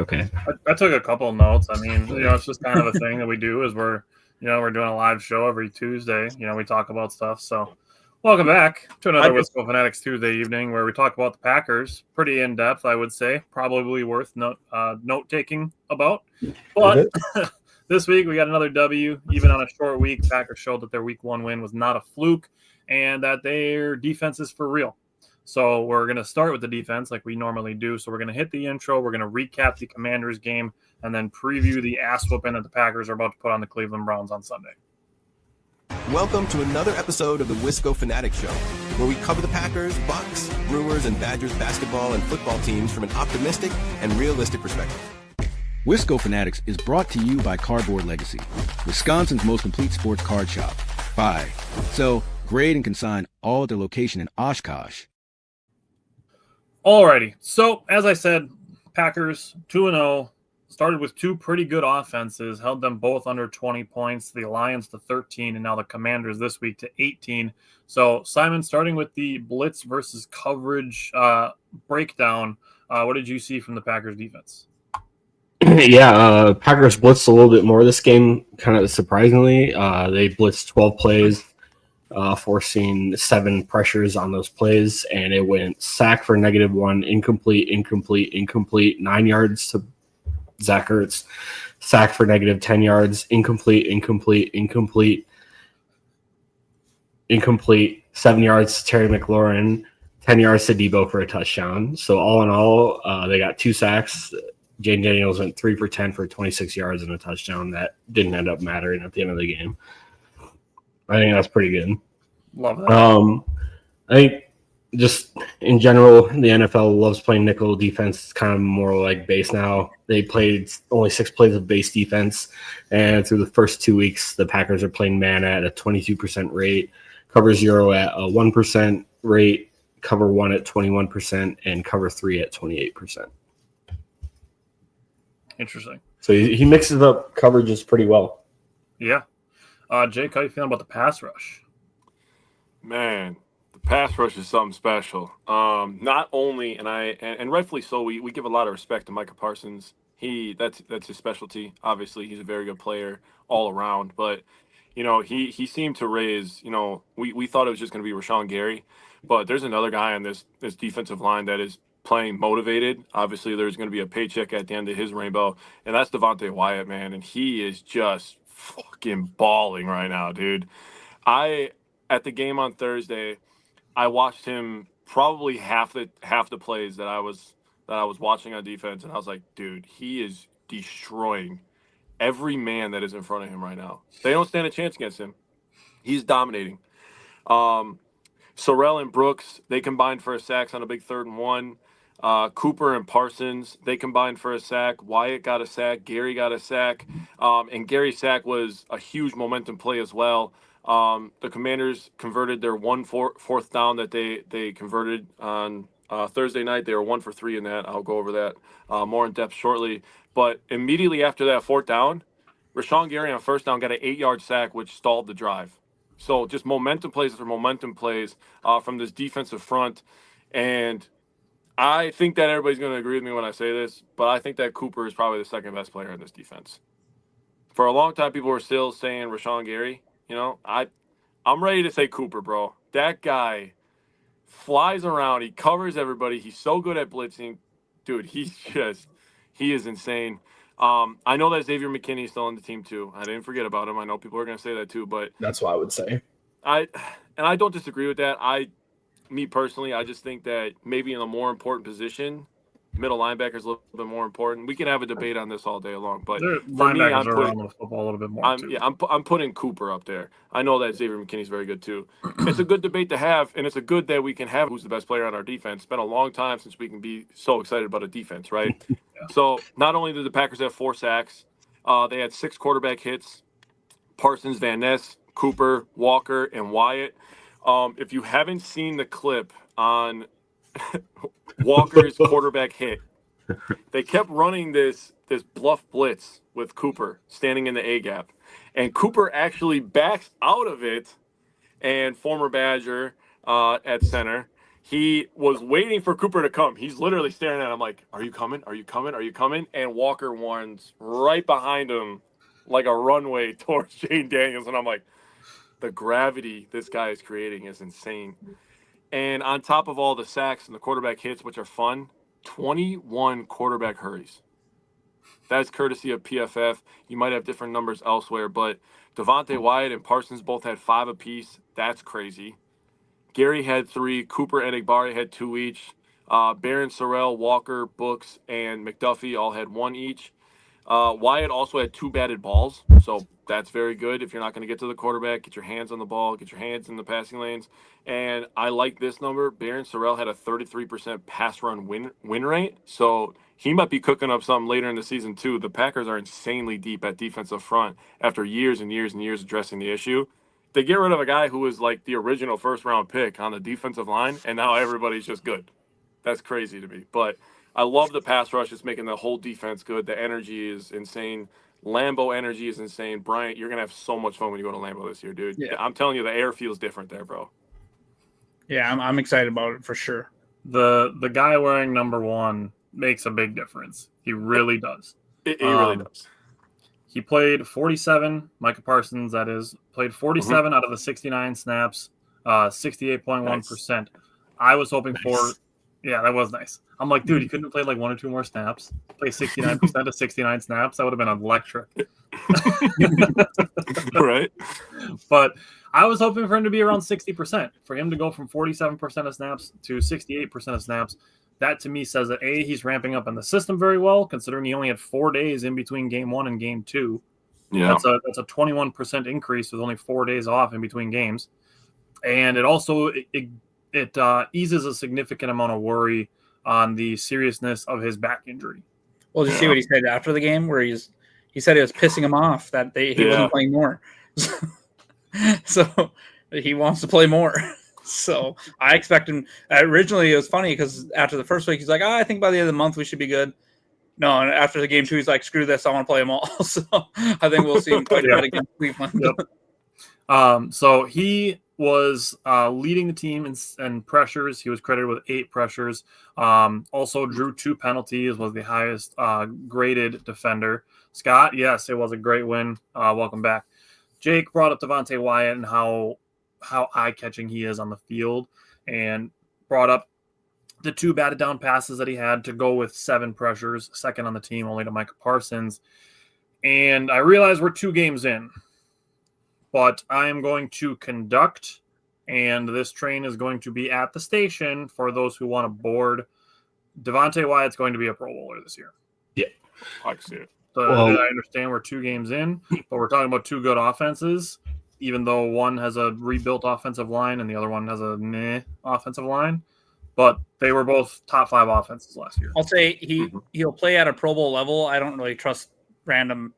Okay. I took a couple of notes. I mean, it's just kind of a thing that we do is we're doing a live show every Tuesday. We talk about stuff. So welcome back to another Wisco Fanatics Tuesday evening where we talk about the Packers. Pretty in-depth, I would say. Probably worth note-taking about. But this week we got another W. Even on a short week, Packers showed that their week 1 win was not a fluke and that their defense is for real. So we're going to start with the defense like we normally do. So we're going to hit the intro. We're going to recap the Commanders game and then preview the ass whooping that the Packers are about to put on the Cleveland Browns on Sunday. Welcome to another episode of the Wisco Fanatics Show, where we cover the Packers, Bucks, Brewers, and Badgers basketball and football teams from an optimistic and realistic perspective. Wisco Fanatics is brought to you by Cardboard Legacy, Wisconsin's most complete sports card shop. Buy, sell, grade, and consign all at their location in Oshkosh. Alrighty, so as I said, Packers 2-0, started with two pretty good offenses, held them both under 20 points, the Lions to 13, and now the Commanders this week to 18. So, Simon, starting with the blitz versus coverage breakdown, what did you see from the Packers defense? Yeah, Packers blitzed a little bit more this game, kind of surprisingly. They blitzed 12 plays. Forcing 7 pressures on those plays, and it went sack for -1, incomplete, 9 yards to Zach Ertz, sack for -10 yards, incomplete, 7 yards to Terry McLaurin, 10 yards to Debo for a touchdown. So all in all, they got 2 sacks. Jane Daniels went 3 for 10 for 26 yards and a touchdown. That didn't end up mattering at the end of the game. I think that's pretty good. Love that. I think just in general, the NFL loves playing nickel defense. It's kind of more like base now. They played only 6 plays of base defense, and through the first 2 weeks, the Packers are playing man at a 22% rate, cover 0 at a 1% rate, cover 1 at 21%, and cover 3 at 28%. Interesting. So he mixes up coverages pretty well. Yeah. Jake, how you feeling about the pass rush? Man, the pass rush is something special. Not only, and rightfully so, we give a lot of respect to Micah Parsons. That's his specialty. Obviously, he's a very good player all around. But he seemed to raise. We thought it was just going to be Rashawn Gary, but there's another guy on this defensive line that is playing motivated. Obviously, there's going to be a paycheck at the end of his rainbow, and that's Devontae Wyatt, man, and he is just fucking balling right now, dude. At the game on Thursday, I watched him probably half the plays that I was watching on defense, and I was like, dude, he is destroying every man that is in front of him right now. They don't stand a chance against him. He's dominating. Sorrell and Brooks, they combined for a sack on a big 3rd and 1. Cooper and Parsons, they combined for a sack. Wyatt got a sack. Gary got a sack. And Gary's sack was a huge momentum play as well. The Commanders converted their fourth down that they converted on Thursday night. They were 1 for 3 in that. I'll go over that more in depth shortly. But immediately after that 4th down, Rashawn Gary on 1st down got an 8-yard sack, which stalled the drive. So just momentum plays after momentum plays from this defensive front. And I think that everybody's going to agree with me when I say this, but I think that Cooper is probably the second best player in this defense. For a long time, people were still saying Rashawn Gary. I'm ready to say Cooper, bro. That guy flies around. He covers everybody. He's so good at blitzing. Dude, he is insane. I know that Xavier McKinney is still on the team too. I didn't forget about him. I know people are going to say that too, but that's what I would say. I don't disagree with that. Me personally, I just think that maybe in a more important position, middle linebacker is a little bit more important. We can have a debate on this all day long, but for me, I'm putting the football a little bit more. I'm putting Cooper up there. I know that Xavier McKinney is very good too. It's a good debate to have, and it's a good that we can have who's the best player on our defense. It's been a long time since we can be so excited about a defense, right? Yeah. So not only did the Packers have 4 sacks, they had 6 quarterback hits. Parsons, Van Ness, Cooper, Walker, and Wyatt. If you haven't seen the clip on Walker's quarterback hit, they kept running this bluff blitz with Cooper standing in the A gap, and Cooper actually backs out of it, and former Badger at center, He was waiting for Cooper to come. He's literally staring at him like, "Are you coming? Are you coming? Are you coming?" And Walker runs right behind him like a runway towards Shane Daniels. And I'm like, the gravity this guy is creating is insane. And on top of all the sacks and the quarterback hits, which are fun, 21 quarterback hurries. That's courtesy of PFF. You might have different numbers elsewhere, but Devontae Wyatt and Parsons both had 5 apiece. That's crazy. Gary had 3. Cooper and Igbari had 2 each. Barron, Sorrell, Walker, Brooks, and McDuffie all had 1 each. Wyatt also had 2 batted balls, so that's very good. If you're not going to get to the quarterback, get your hands on the ball, get your hands in the passing lanes. And I like this number. Barron Sorrell had a 33% pass run win rate, so he might be cooking up something later in the season too. The Packers are insanely deep at defensive front after years and years and years addressing the issue. They get rid of a guy who was like the original first-round pick on the defensive line, and now everybody's just good. That's crazy to me. But I love the pass rush. It's making the whole defense good. The energy is insane. Lambeau energy is insane. Bryant, you're going to have so much fun when you go to Lambeau this year, dude. Yeah. I'm telling you, the air feels different there, bro. Yeah, I'm excited about it for sure. The guy wearing number 1 makes a big difference. He really does. It really does. He played 47, Micah Parsons, that is, played 47 out of the 69 snaps, 68.1%. Nice. I was hoping for, yeah, that was nice. I'm like, dude, he couldn't have played like 1 or 2 more snaps. Play 69% of 69 snaps. That would have been electric. Right. But I was hoping for him to be around 60%. For him to go from 47% of snaps to 68% of snaps, that to me says that A, he's ramping up in the system very well, considering he only had 4 days in between game 1 and game 2. Yeah. That's a 21% increase with only 4 days off in between games. And it also eases a significant amount of worry on the seriousness of his back injury. Well, did you see what he said after the game, where he said it was pissing him off that he wasn't playing more. So he wants to play more. So I expect him. Originally, it was funny because after the first week, he's like, I think by the end of the month we should be good. No, and after the game 2, he's like, screw this, I want to play them all. So I think we'll see him quite a bit against Cleveland. Yep. So he was leading the team in pressures. He was credited with 8 pressures. Also drew 2 penalties, was the highest graded defender. Scott, yes, it was a great win. Welcome back. Jake brought up Devontae Wyatt and how eye-catching he is on the field, and brought up the 2 batted down passes that he had to go with 7 pressures, second on the team, only to Micah Parsons. And I realize we're 2 games in, but I am going to conduct, and this train is going to be at the station for those who want to board. Devontae Wyatt's going to be a Pro Bowler this year. Yeah. I can see it. So I understand we're 2 games in, but we're talking about 2 good offenses, even though one has a rebuilt offensive line and the other one has a meh offensive line. But they were both top 5 offenses last year. I'll say he'll play at a Pro Bowl level. I don't really trust random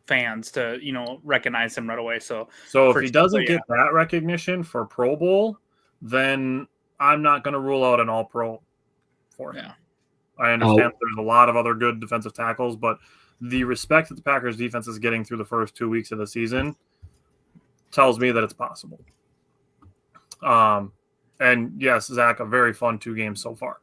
fans to, recognize him right away. So if he doesn't get that recognition for Pro Bowl, then I'm not going to rule out an All-Pro for him. Yeah. I understand there's a lot of other good defensive tackles, but the respect that the Packers defense is getting through the first 2 weeks of the season tells me that it's possible. And yes, Zach, a very fun 2 games so far.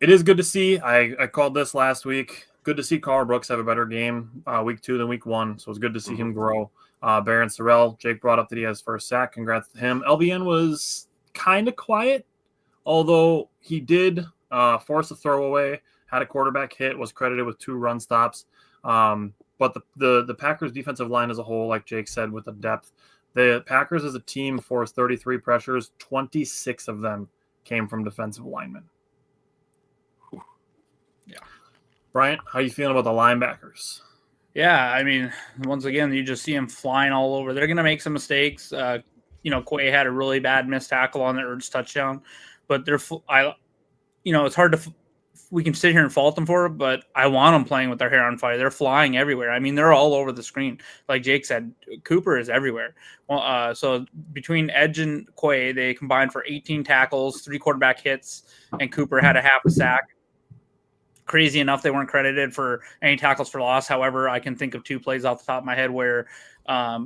It is good to see. I called this last week. Good to see Carl Brooks have a better game week 2 than week 1. So it's good to see him grow. Barron Sorrell, Jake brought up that he has first sack. Congrats to him. LVN was kind of quiet, although he did force a throwaway, had a quarterback hit, was credited with 2 run stops. But the Packers defensive line as a whole, like Jake said, with the depth, the Packers as a team forced 33 pressures. 26 of them came from defensive linemen. Yeah. Bryant, how you feeling about the linebackers? Yeah, I mean, once again, you just see them flying all over. They're going to make some mistakes. Quay had a really bad missed tackle on the Ertz touchdown, but it's hard to. We can sit here and fault them for it, but I want them playing with their hair on fire. They're flying everywhere. I mean, they're all over the screen. Like Jake said, Cooper is everywhere. Well, so between Edge and Quay, they combined for 18 tackles, 3 quarterback hits, and Cooper had a half a sack. Crazy enough, they weren't credited for any tackles for loss. However, I can think of 2 plays off the top of my head where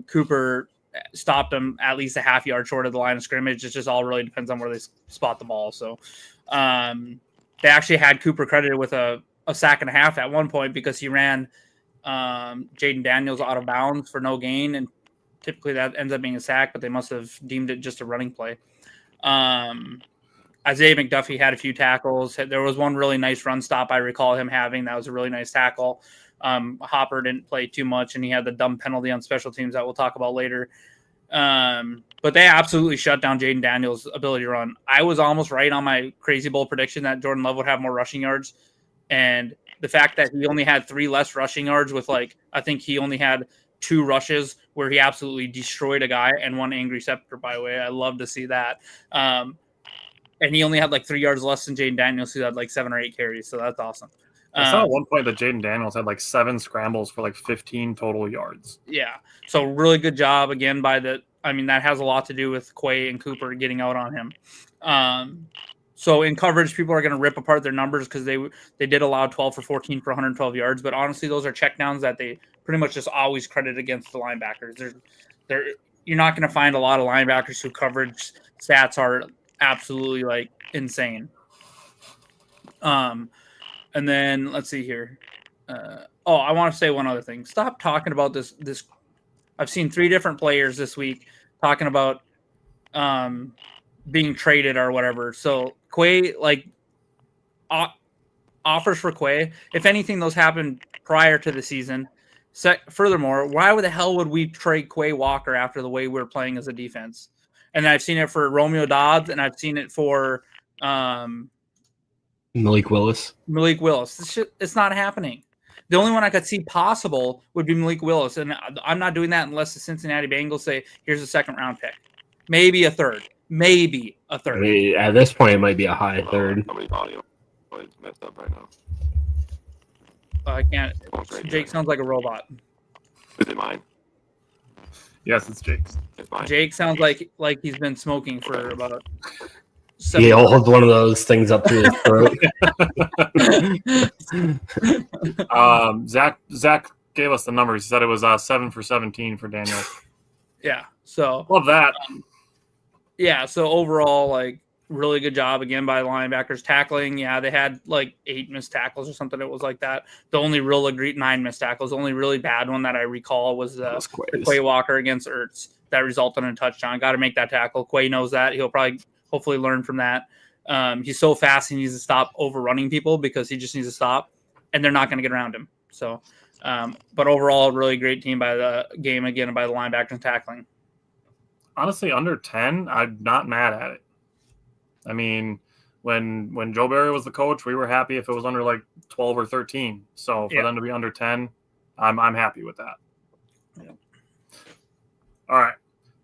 Cooper stopped them at least a half yard short of the line of scrimmage. It just all really depends on where they spot the ball. So they actually had Cooper credited with a sack and a half at one point because he ran Jaden Daniels out of bounds for no gain, and typically that ends up being a sack, but they must have deemed it just a running play. Isaiah McDuffie had a few tackles. There was one really nice run stop I recall him having. That was a really nice tackle. Hopper didn't play too much, and he had the dumb penalty on special teams that we'll talk about later. But they absolutely shut down Jaden Daniels' ability to run. I was almost right on my crazy bowl prediction that Jordan Love would have more rushing yards. And the fact that he only had 3 less rushing yards with I think he only had 2 rushes where he absolutely destroyed a guy and 1 angry scepter, by the way. I love to see that. And he only had 3 yards less than Jaden Daniels, who had 7 or 8 carries. So that's awesome. I saw at one point that Jaden Daniels had 7 scrambles for 15 total yards. Yeah. So really good job again by that has a lot to do with Quay and Cooper getting out on him. So in coverage, people are going to rip apart their numbers because they did allow 12 for 14 for 112 yards. But honestly, those are checkdowns that they pretty much just always credit against the linebackers. You're not going to find a lot of linebackers who coverage stats are absolutely insane. And then let's see here. I want to say one other thing. Stop talking about this. I've seen 3 different players this week talking about being traded or whatever. So Quay, offers for Quay. If anything, those happened prior to the season. Furthermore, why the hell would we trade Quay Walker after the way we're playing as a defense? And I've seen it for Romeo Dobbs, and I've seen it for Malik Willis. This shit, it's not happening. The only one I could see possible would be Malik Willis, and I'm not doing that unless the Cincinnati Bengals say, here's a 2nd-round pick. Maybe a third. I mean, at this point, it might be a high third. Somebody's audio is messed up right now. I can't. Jake sounds like a robot. Is it mine? Yes, it's Jake's. It's mine. Jake sounds like he's been smoking for about 7 He holds one of those things up to his throat. Zach gave us the numbers. He said it was 7 for 17 for Daniel. Yeah. So love that. Yeah. So overall, really good job again by linebackers tackling. Yeah, they had 8 missed tackles or something. It was like that. The only real 9 missed tackles. The only really bad one that I recall was the Quay Walker against Ertz that resulted in a touchdown. Got to make that tackle. Quay knows that. He'll probably hopefully learn from that. He's so fast he needs to stop overrunning people because he just needs to stop, and they're not going to get around him. So, but overall, really great team by the game again by the linebackers and tackling. Honestly, under 10, I'm not mad at it. I mean, when Joe Barry was the coach, we were happy if it was under 12 or 13. So for them to be under 10, I'm happy with that. Yeah. All right.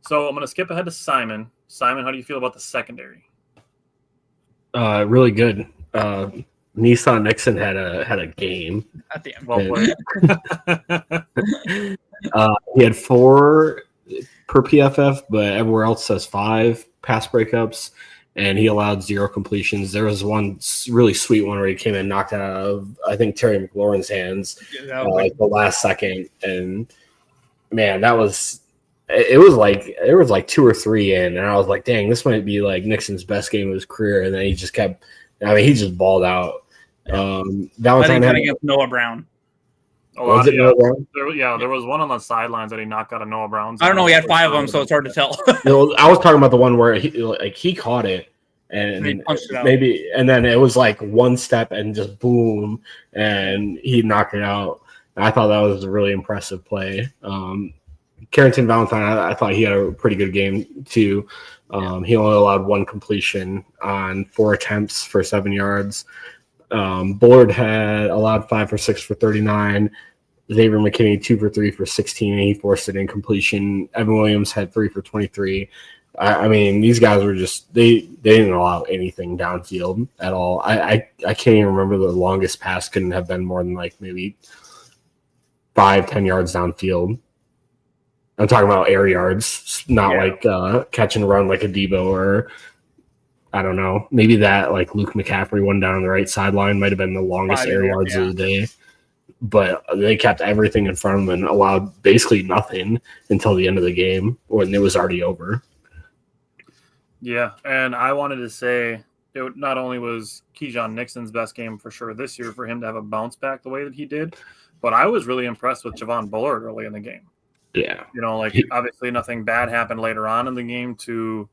So I'm going to skip ahead to Simon. Simon, how do you feel about the secondary? Really good. Nissan Nixon had a game. At the end. Well played. He had 4 per PFF, but everywhere else says 5 pass breakups, and he allowed 0 completions. There was one really sweet one where he came in and knocked out of, I think, Terry McLaurin's hands the last second. And, man, that was – it was 2 or 3 in, and I was like, dang, this might be Nixon's best game of his career. And then he just kept – he just balled out. Valentine had against Noah Brown. Was it Noah Brown? There was one on the sidelines that he knocked out of Noah Brown's. I don't know. He had 5 of them, so it's hard to tell. I was talking about the one where he caught it and he punched it out. Maybe, and then it was one step and just boom, and he knocked it out. I thought that was a really impressive play. Carrington Valentine, I thought he had a pretty good game too. He only allowed 1 completion on 4 attempts for 7 yards. Bullard had allowed 5 for 6 for 39. Xavier McKinney 2 for 3 for 16, and he forced an incompletion. Evan Williams had 3 for 23. I mean, these guys were just they didn't allow anything downfield at all. I can't even remember the longest pass couldn't have been more than maybe 5-10 yards downfield. I'm talking about air yards, not catch and run like a Debo or I don't know. Maybe that Luke McCaffrey one down on the right sideline might have been the longest air yards of the day. but they kept everything in front of them and allowed basically nothing until the end of the game when it was already over. Yeah, and I wanted to say it not only was Keyshawn Nixon's best game for sure this year for him to have a bounce back the way that he did, but I was really impressed with Javon Bullard early in the game. Yeah. Obviously nothing bad happened later on in the game to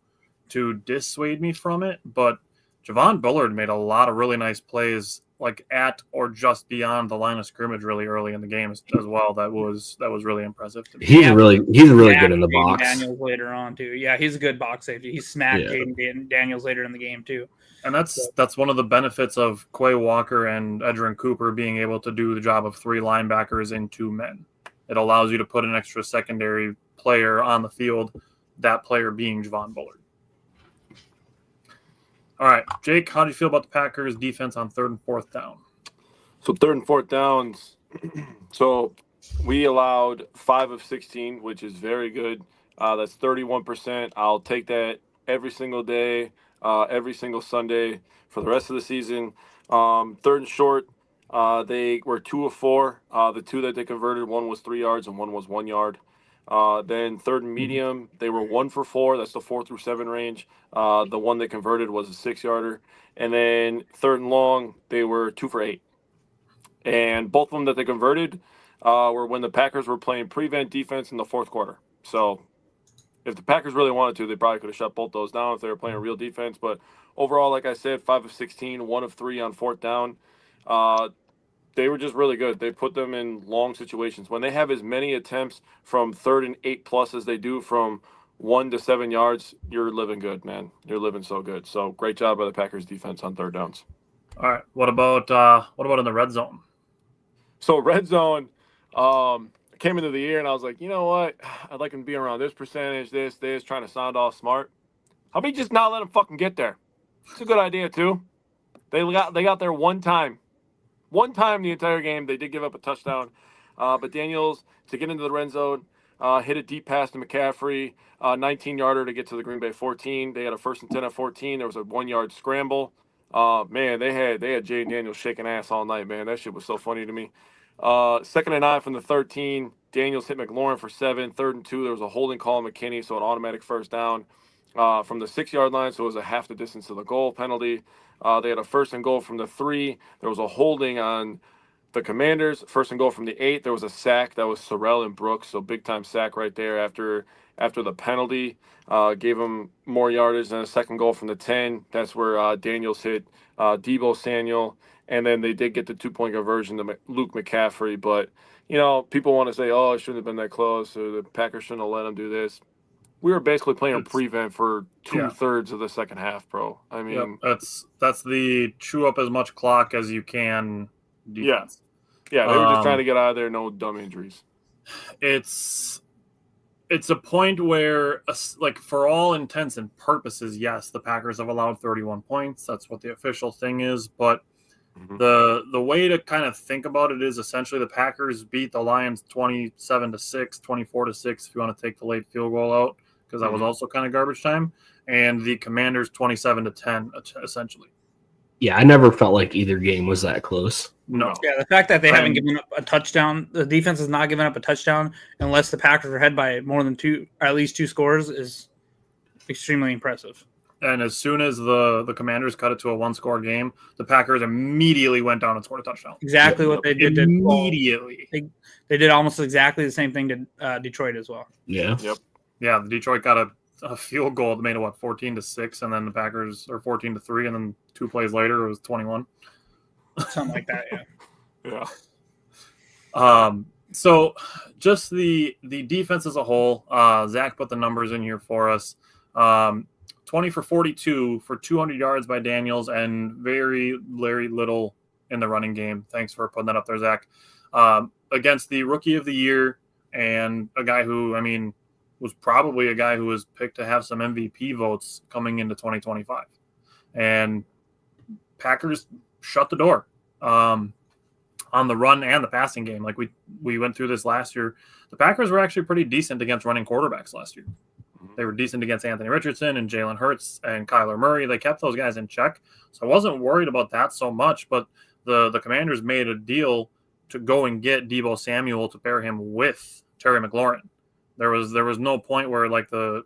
dissuade me from it, but Javon Bullard made a lot of really nice plays at or just beyond the line of scrimmage really early in the game as well. That was really impressive to me. He's really good in the Jaden box. Daniels later on too. Yeah, he's a good box safety. He smacked Jaden Daniels later in the game too. And that's one of the benefits of Quay Walker and Edgerrin Cooper being able to do the job of 3 linebackers and 2 men. It allows you to put an extra secondary player on the field, that player being Javon Bullard. All right, Jake, how do you feel about the Packers' defense on 3rd and 4th down? So 3rd and 4th downs. So we allowed 5 of 16, which is very good. That's 31%. I'll take that every single day, every single Sunday for the rest of the season. 3rd and short, they were 2 of 4. The 2 that they converted, 1 was 3 yards and 1 was 1 yard. Then 3rd and medium, they were 1 for 4. That's the 4 through 7 range. The one they converted was a 6-yarder. And then 3rd and long, they were 2 for 8. And both of them that they converted were when the Packers were playing prevent defense in the 4th quarter. So if the Packers really wanted to, they probably could have shut both those down if they were playing real defense. But overall, like I said, 5 of 16, 1 of 3 on 4th down. They were just really good. They put them in long situations. When they have as many attempts from 3rd and 8+ as they do from 1 to 7 yards, you're living good, man. You're living so good. So great job by the Packers defense on 3rd downs. All right. What about in the red zone? So red zone, I came into the year and I was like, you know what? I'd like him to be around this percentage, this, trying to sound all smart. How about you just not let him fucking get there? It's a good idea too. They got there one time. One time the entire game. They did give up a touchdown. But Daniels, to get into the red zone, hit a deep pass to McCaffrey, 19-yarder to get to the Green Bay 14. They had a 1st and 10 at 14. There was a 1-yard scramble. Man, they had Jaden Daniels shaking ass all night, man. That shit was so funny to me. 2nd and 9 from the 13. Daniels hit McLaurin for 7. 3rd and 2, there was a holding call on McKinney, so an automatic 1st down. From the 6-yard line, so it was a half the distance to the goal penalty. They had a 1st and goal from the 3. There was a holding on the Commanders. 1st and goal from the 8. There was a sack. That was Sorrell and Brooks, so big-time sack right there after the penalty. Gave them more yardage than a 2nd goal from the 10. That's where Daniels hit Deebo Samuel. And then they did get the 2-point conversion to Luke McCaffrey. But, people want to say, oh, it shouldn't have been that close, or the Packers shouldn't have let them do this. We were basically playing prevent for 2/3 of the second half, bro. I mean, that's the chew up as much clock as you can defense. Yeah, they were just trying to get out of there, no dumb injuries. It's a point where, for all intents and purposes, yes, the Packers have allowed 31 points. That's what the official thing is. But the way to kind of think about it is essentially the Packers beat the Lions 27-6, 24-6, if you want to take the late field goal out, because that was also kind of garbage time, and the Commanders 27-10, essentially. Yeah, I never felt like either game was that close. No. Yeah, the fact that they haven't given up a touchdown, the defense has not given up a touchdown unless the Packers are ahead by more than 2, or at least 2 scores, is extremely impressive. And as soon as the Commanders cut it to a 1-score game, the Packers immediately went down and scored a touchdown. Exactly what they did. Immediately. They did almost exactly the same thing to Detroit as well. Yeah. Yep. Yeah, Detroit got a field goal that made it 14-6, and then the Packers are 14-3, and then 2 plays later it was 21. Something like that, yeah. Yeah. So just the defense as a whole, Zach put the numbers in here for us. 20 for 42 for 200 yards by Daniels, and very little in the running game. Thanks for putting that up there, Zach. Against the Rookie of the Year and a guy who, was probably a guy who was picked to have some MVP votes coming into 2025. And Packers shut the door on the run and the passing game. Like we went through this last year. The Packers were actually pretty decent against running quarterbacks last year. They were decent against Anthony Richardson and Jalen Hurts and Kyler Murray. They kept those guys in check. So I wasn't worried about that so much, but the Commanders made a deal to go and get Deebo Samuel to pair him with Terry McLaurin. There was no point where like the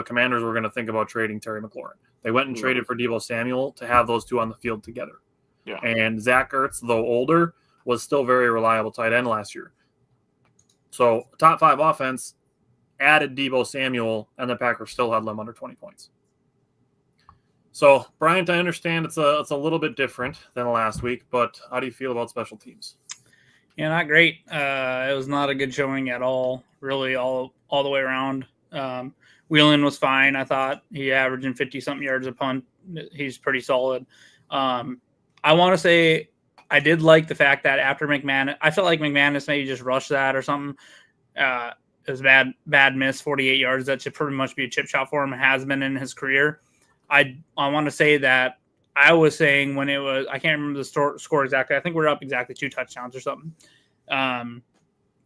Commanders were going to think about trading Terry McLaurin. They went and traded for Deebo Samuel to have those two on the field together. Yeah. And Zach Ertz, though older, was still very reliable tight end last year. So top 5 offense added Deebo Samuel, and the Packers still had them under 20 points. So, Bryant, I understand it's a little bit different than last week, but how do you feel about special teams? Yeah, not great. It was not a good showing at all, really, all the way around. Wheelan was fine, I thought. He averaging 50-something yards a punt. He's pretty solid. I want to say I did like the fact that after McManus, I felt like McManus maybe just rushed that or something. It was bad miss, 48 yards. That should pretty much be a chip shot for him. It has been in his career. I want to say that I was saying when it was, I can't remember the score exactly. I think we're up exactly 2 touchdowns or something,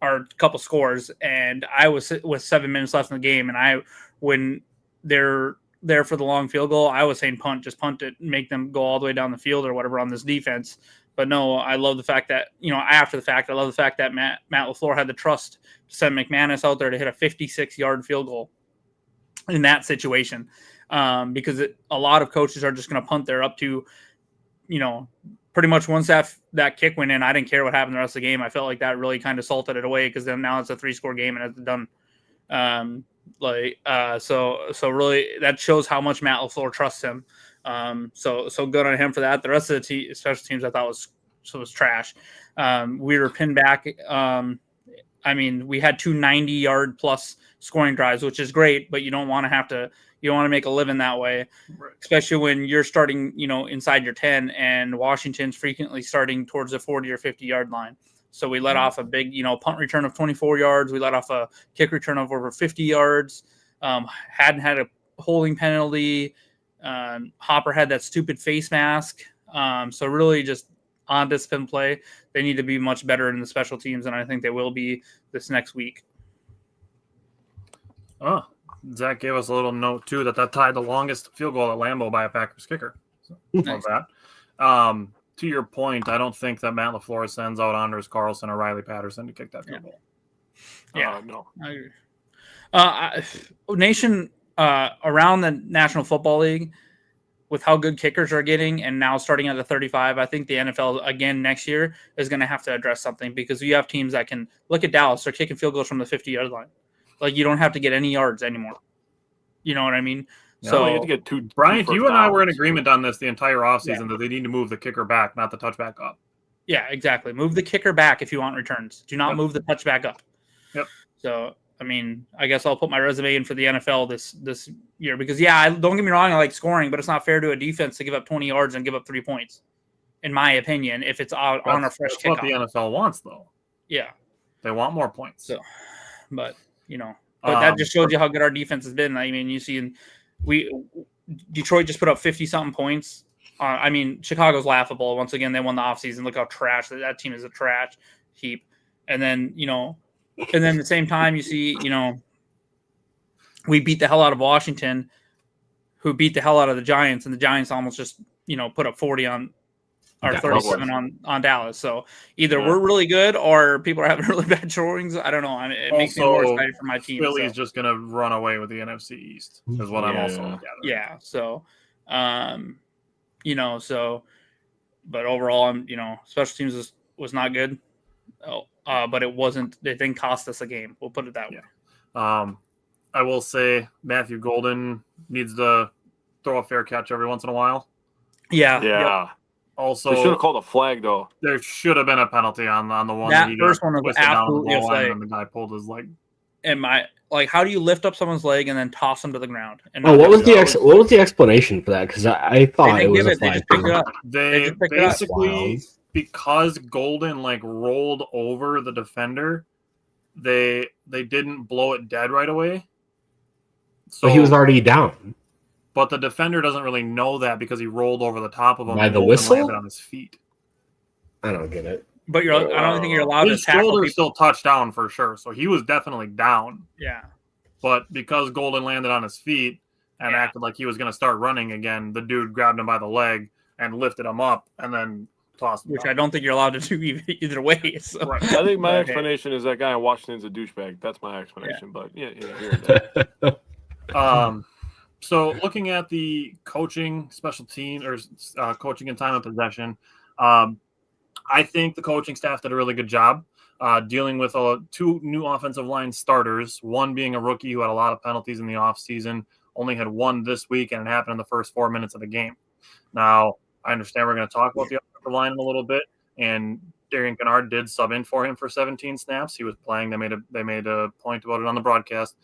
or a couple scores. And I was with 7 minutes left in the game. And when they're there for the long field goal, I was saying punt, just punt it, make them go all the way down the field or whatever on this defense. But no, I love the fact that, after the fact, I love the fact that Matt LaFleur had the trust to send McManus out there to hit a 56-yard field goal in that situation. Because a lot of coaches are just going to punt there up to, pretty much once that kick went in, I didn't care what happened the rest of the game. I felt like that really kind of salted it away because then now it's a 3-score game and it's done. So really that shows how much Matt LaFleur trusts him. So good on him for that. The rest of the special teams I thought was trash. We were pinned back. We had 2 90-yard plus scoring drives, which is great, but you don't want to make a living that way, right, especially when you're starting, inside your 10 and Washington's frequently starting towards the 40 or 50-yard line. So we let off a big, punt return of 24 yards. We let off a kick return of over 50 yards. Hadn't had a holding penalty. Hopper had that stupid face mask. So really just on discipline play. They need to be much better in the special teams, and I think they will be this next week. Oh, Zach gave us a little note, too, that tied the longest field goal at Lambeau by a Packers kicker. So, love that. To your point, I don't think that Matt LaFleur sends out Anders Carlson or Riley Patterson to kick that field goal. Yeah, no. I agree. Nation around the National Football League, with how good kickers are getting and now starting at the 35, I think the NFL again next year is going to have to address something because you have teams that can look at Dallas. They're kicking field goals from the 50-yard line. Like, you don't have to get any yards anymore. You know what I mean? Yeah, so you have to get two. Bryant, two you and I were in downs. agreement on this the entire offseason that they need to move the kicker back, not the touchback up. Yeah, exactly. Move the kicker back if you want returns. Do not move the touchback up. Yep. So, I guess I'll put my resume in for the NFL this year because, don't get me wrong, I like scoring, but it's not fair to a defense to give up 20 yards and give up 3 points, in my opinion, if it's on a fresh kickoff. That's what the NFL wants, though. Yeah. They want more points. So, but that just shows you how good our defense has been. You see, Detroit just put up 50-something points. Chicago's laughable. Once again, they won the offseason. Look how trash that team is, a trash heap. And then, and then at the same time, you see, we beat the hell out of Washington, who beat the hell out of the Giants, and the Giants almost just, put up 40 on or 37 on Dallas. So either we're really good or people are having really bad showings. I don't know. It makes me more excited for my team. Philly's just going to run away with the NFC East is what I'm also gathering. Yeah. So, but overall, special teams was not good. But it wasn't. It didn't cost us a game. We'll put it that way. I will say Matthew Golden needs to throw a fair catch every once in a while. Yeah. Yeah. Also, they should have called a flag though. There should have been a penalty on the one that he first got one was twisted down the absolutely a goal line flag. and the guy pulled his leg. And how do you lift up someone's leg and then toss them to the ground? And what was the explanation for that? Because I thought it was a flag. They just picked it up. They just picked it up. basically, because Golden rolled over the defender, they didn't blow it dead right away. So he was already down. But the defender doesn't really know that because he rolled over the top of him. By and the Golden whistle? landed on his feet. I don't get it. But I don't think you're allowed His to tackle shoulder people. still touched down for sure, so he was definitely down. Yeah. But because Golden landed on his feet and acted like he was going to start running again, the dude grabbed him by the leg and lifted him up and then toss him which down. I don't think you're allowed to do either way. So. Right. I think my But, explanation is that guy in Washington's a douchebag. That's my explanation. But yeah, here and there. So looking at the coaching, special team, or coaching and time of possession, I think the coaching staff did a really good job dealing with two new offensive line starters, one being a rookie who had a lot of penalties in the offseason, only had one this week, and it happened in the first 4 minutes of the game. Now, I understand we're going to talk about the offensive line in a little bit, and Darian Kennard did sub in for him for 17 snaps. He was playing. They made a point about it on the broadcast.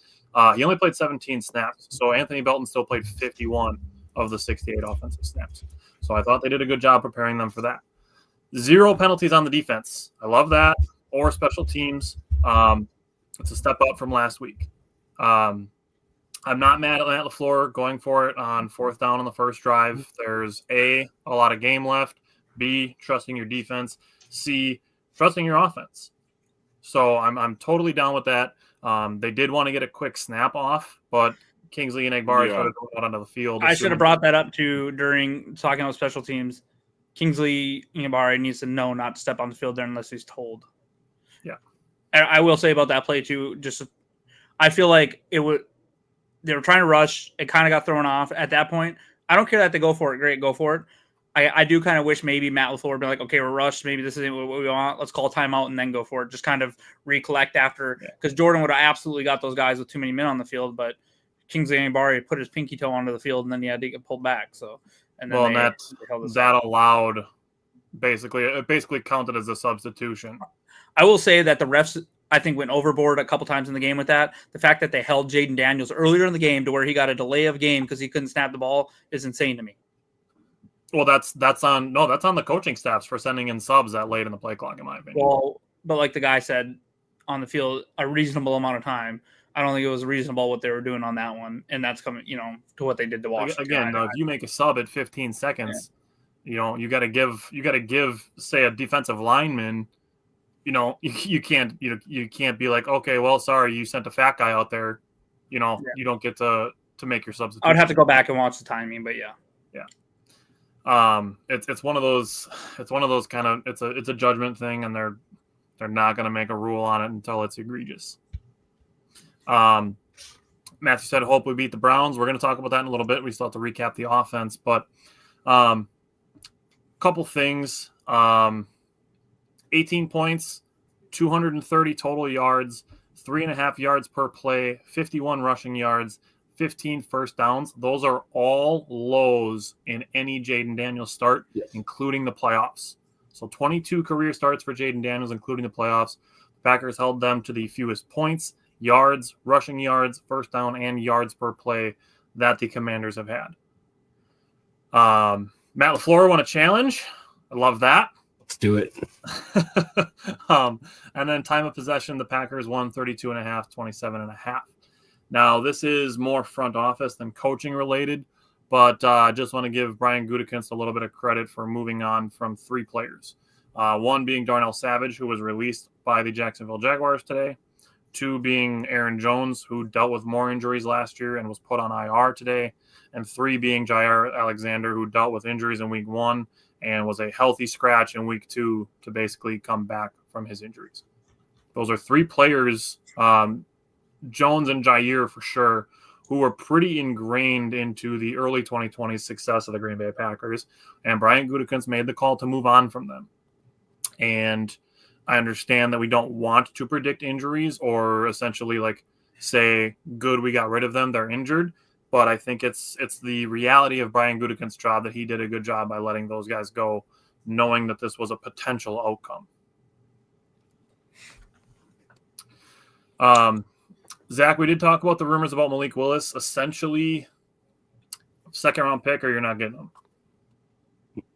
He only played 17 snaps, so Anthony Belton still played 51 of the 68 offensive snaps. So I thought they did a good job preparing them for that. 0 penalties on the defense. I love that. Or special teams. It's a step up from last week. I'm not mad at Matt LaFleur going for it on 4th down on the first drive. There's a lot of game left. B, trusting your defense. C, trusting your offense. So I'm totally down with that. They did want to get a quick snap off, but Kingsley and Egbari started going out onto the field. I should have brought that up too during talking about special teams. Kingsley Egbari needs to know not to step on the field there unless he's told. Yeah. And I will say about that play too, just I feel like they were trying to rush. It kind of got thrown off at that point. I don't care that they go for it. Great, go for it. I do kind of wish maybe Matt LaFleur would be like, okay, we're rushed. Maybe this isn't what we want. Let's call timeout and then go for it. Just kind of recollect after, because Jordan would have absolutely got those guys with too many men on the field, but Kingsley Egbari put his pinky toe onto the field and then he had to get pulled back. So, and then that allowed it basically counted as a substitution. I will say that the refs, I think, went overboard a couple times in the game with that. The fact that they held Jaden Daniels earlier in the game to where he got a delay of game because he couldn't snap the ball is insane to me. Well, that's on the coaching staffs for sending in subs that late in the play clock, in my opinion. Well, but like the guy said on the field, a reasonable amount of time. I don't think it was reasonable what they were doing on that one, and that's coming, to what they did to Washington. Again, if you make a sub at 15 seconds, you got to give, say, a defensive lineman, you can't be like, okay, well, sorry, you sent a fat guy out there, you don't get to make your substitution. I would have to go back and watch the timing, but yeah. It's one of those kind of it's a judgment thing, and they're not going to make a rule on it until it's egregious. Matthew said, hope we beat the Browns. We're going to talk about that in a little bit. We still have to recap the offense, but couple things. 18 points, 230 total yards, 3.5 yards per play, 51 rushing yards, 15 first downs. Those are all lows in any Jaden Daniels start, including the playoffs. So 22 career starts for Jaden Daniels, including the playoffs. The Packers held them to the fewest points, yards, rushing yards, first down, and yards per play that the Commanders have had. Matt LaFleur won a challenge. I love that. Let's do it. And then time of possession, the Packers won 32.5, 27.5. Now, this is more front office than coaching related, but I just want to give Brian Gutekunst a little bit of credit for moving on from 3 players. One being Darnell Savage, who was released by the Jacksonville Jaguars today. 2 being Aaron Jones, who dealt with more injuries last year and was put on IR today. And 3 being Jair Alexander, who dealt with injuries in week 1 and was a healthy scratch in week 2 to basically come back from his injuries. Those are 3 players, Jones and Jair for sure, who were pretty ingrained into the early 2020 success of the Green Bay Packers. And Brian Gutekunst made the call to move on from them. And I understand that we don't want to predict injuries or essentially say, good, we got rid of them, they're injured. But I think it's the reality of Brian Gutekunst's job that he did a good job by letting those guys go, knowing that this was a potential outcome. Zach, we did talk about the rumors about Malik Willis. Essentially, 2nd-round pick, or you're not getting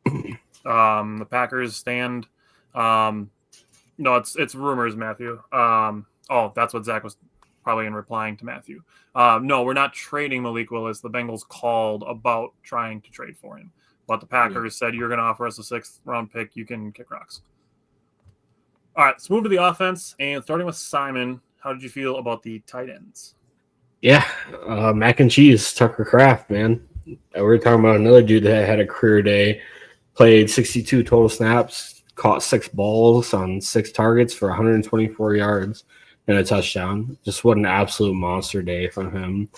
them. The Packers stand. No, it's rumors, Matthew. That's what Zach was probably in replying to Matthew. No, we're not trading Malik Willis. The Bengals called about trying to trade for him, but the Packers said, you're going to offer us a 6th-round pick. You can kick rocks. All right, let's move to the offense, and starting with Simon. How did you feel about the tight ends? Yeah, mac and cheese, Tucker Kraft, man. We were talking about another dude that had a career day. played 62 total snaps, caught 6 balls on 6 targets for 124 yards and a touchdown. Just what an absolute monster day from him.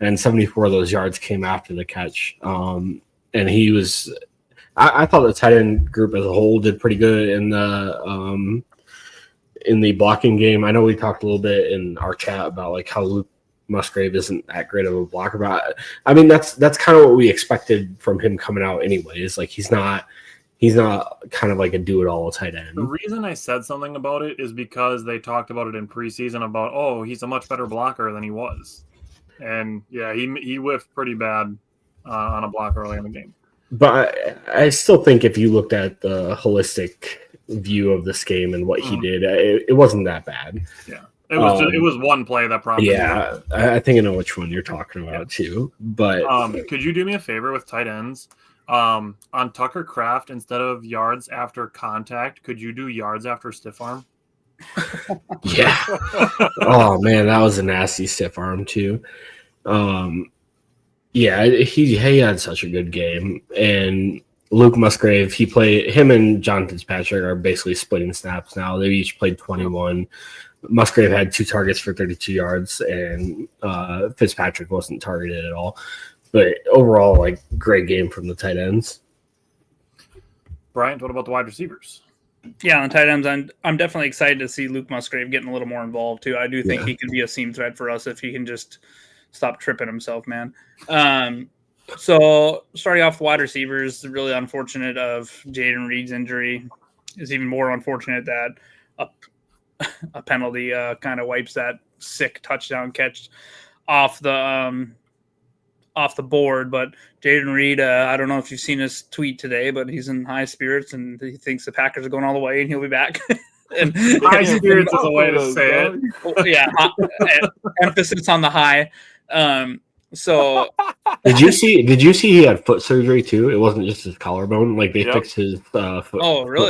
And 74 of those yards came after the catch. And he was, I thought the tight end group as a whole did pretty good in the blocking game. I know we talked a little bit in our chat about like how Luke Musgrave isn't that great of a blocker, but I mean that's kind of what we expected from him coming out anyways. Like he's not kind of like a do-it-all tight end. The reason I said something about it is because they talked about it in preseason about, oh, he's a much better blocker than he was. And yeah, he whiffed pretty bad on a block early in the game. But I still think if you looked at the holistic view of this game and what he did, it wasn't that bad. Yeah. It was one play that prompted. Yeah, I think I know which one you're talking about too. But could you do me a favor with tight ends? On Tucker Kraft, instead of yards after contact, could you do yards after stiff arm? Yeah. Oh man, that was a nasty stiff arm too. Yeah, he had such a good game, and Luke Musgrave, him and John Fitzpatrick are basically splitting snaps now. They each played 21. Musgrave had 2 targets for 32 yards, and Fitzpatrick wasn't targeted at all. But overall, like, great game from the tight ends. Bryant, what about the wide receivers? Yeah, on tight ends, I'm definitely excited to see Luke Musgrave getting a little more involved too. I do think he can be a seam threat for us if he can just stop tripping himself, man. So starting off the wide receivers, really unfortunate of Jayden Reed's injury. Is even more unfortunate that a penalty kind of wipes that sick touchdown catch off the board. But Jayden Reed, I don't know if you've seen his tweet today, but he's in high spirits and he thinks the Packers are going all the way and he'll be back. And high spirits is a way to say it. Yeah, emphasis on the high. So did you see he had foot surgery too? It wasn't just his collarbone. Like they fixed his foot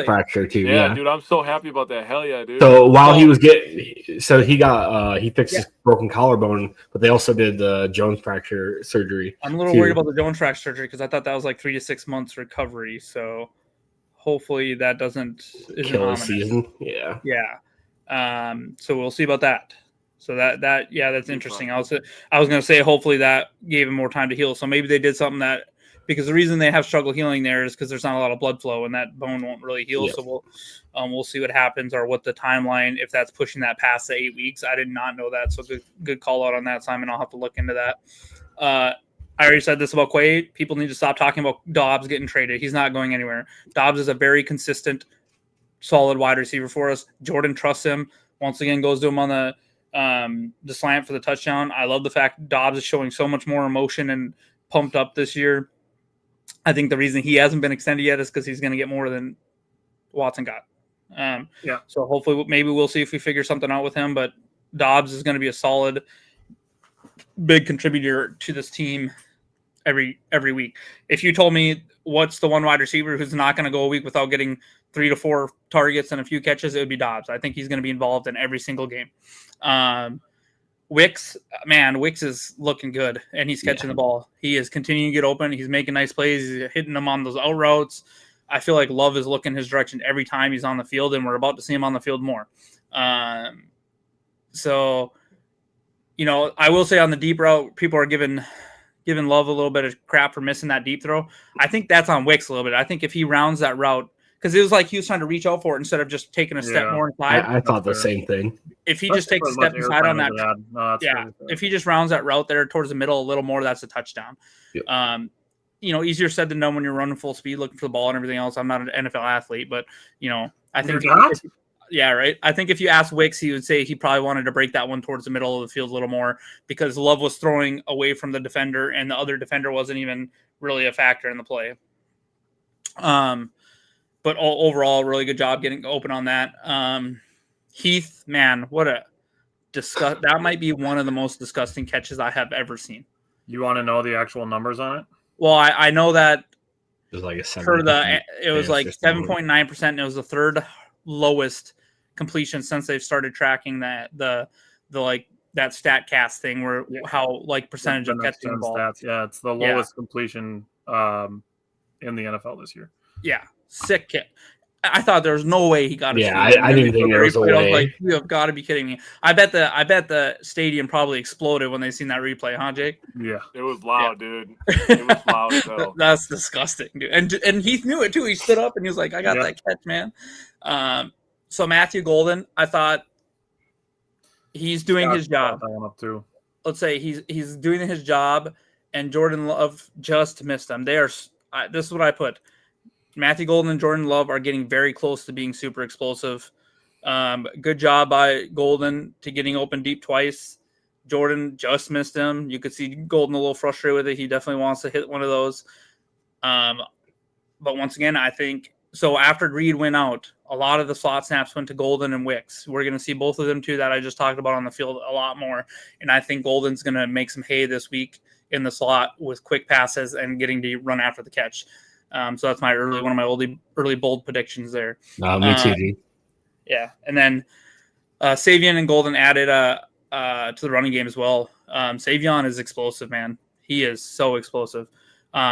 fracture too. Yeah, dude, I'm so happy about that. Hell yeah, dude. So while he was he fixed his broken collarbone, but they also did the Jones fracture surgery. I'm a little worried about the Jones fracture surgery because I thought that was like 3 to 6 months recovery. So hopefully that doesn't kill the season. Yeah. Yeah. So we'll see about that. So that's interesting. I was going to say hopefully that gave him more time to heal. So maybe they did something that, because the reason they have struggle healing there is because there's not a lot of blood flow and that bone won't really heal. Yep. So we'll see what happens or what the timeline, if that's pushing that past the 8 weeks. I did not know that. So good call out on that, Simon. I'll have to look into that. I already said this about Quay. People need to stop talking about Dobbs getting traded. He's not going anywhere. Dobbs is a very consistent, solid wide receiver for us. Jordan trusts him. Once again, goes to him on the slant for the touchdown. I love the fact Dobbs is showing so much more emotion and pumped up this year. I think the reason he hasn't been extended yet is because he's going to get more than Watson got. So hopefully maybe we'll see if we figure something out with him, but Dobbs is going to be a solid big contributor to this team every week. If you told me what's the one wide receiver who's not going to go a week without getting 3 to 4 targets and a few catches, it would be Dobbs. I think he's going to be involved in every single game. Wicks is looking good and he's catching the ball. He is continuing to get open. He's making nice plays. He's hitting them on those out routes. I feel like Love is looking his direction every time he's on the field, and we're about to see him on the field more. So, I will say on the deep route, people are giving Love a little bit of crap for missing that deep throw. I think that's on Wicks a little bit. I think if he rounds that route, because it was like he was trying to reach out for it instead of just taking a step more inside. I thought the same thing. If he just takes a step inside on that, if he just rounds that route there towards the middle a little more, that's a touchdown. Yep. Easier said than done when you're running full speed, looking for the ball and everything else. I'm not an NFL athlete, but I think I think if you ask Wicks, he would say he probably wanted to break that one towards the middle of the field a little more because Love was throwing away from the defender and the other defender wasn't even really a factor in the play. But overall, really good job getting open on that. Heath, man, that might be one of the most disgusting catches I have ever seen. You want to know the actual numbers on it? Well, I know that it was like it was like 7.9%, and it was the third lowest completion since they've started tracking that that StatCast thing where how percentage of catching the ball. Stats. Yeah, it's the lowest completion in the NFL this year. Yeah, sick kick. I thought there was no way he got his Yeah, feet. I didn't think there was a I was way. like, you have got to be kidding me. I bet the stadium probably exploded when they seen that replay, huh, Jake? Yeah. It was loud, dude. It was loud as hell. That's disgusting, dude. And Heath knew it too. He stood up and he was like, I got that catch, man. So Matthew Golden, I thought he's doing his job. That one up too. Let's say he's doing his job, and Jordan Love just missed them. They are. This is what I put. Matthew Golden and Jordan Love are getting very close to being super explosive. Good job by Golden to getting open deep twice. Jordan just missed him. You could see Golden a little frustrated with it. He definitely wants to hit one of those. But once again, I think so. After Reed went out, a lot of the slot snaps went to Golden and Wicks. We're going to see both of them too that I just talked about on the field a lot more. And I think Golden's going to make some hay this week in the slot with quick passes and getting to run after the catch. So that's one of my early bold predictions there. Me too, dude. Yeah, and then Savion and Golden added to the running game as well. Savion is explosive, man. He is so explosive.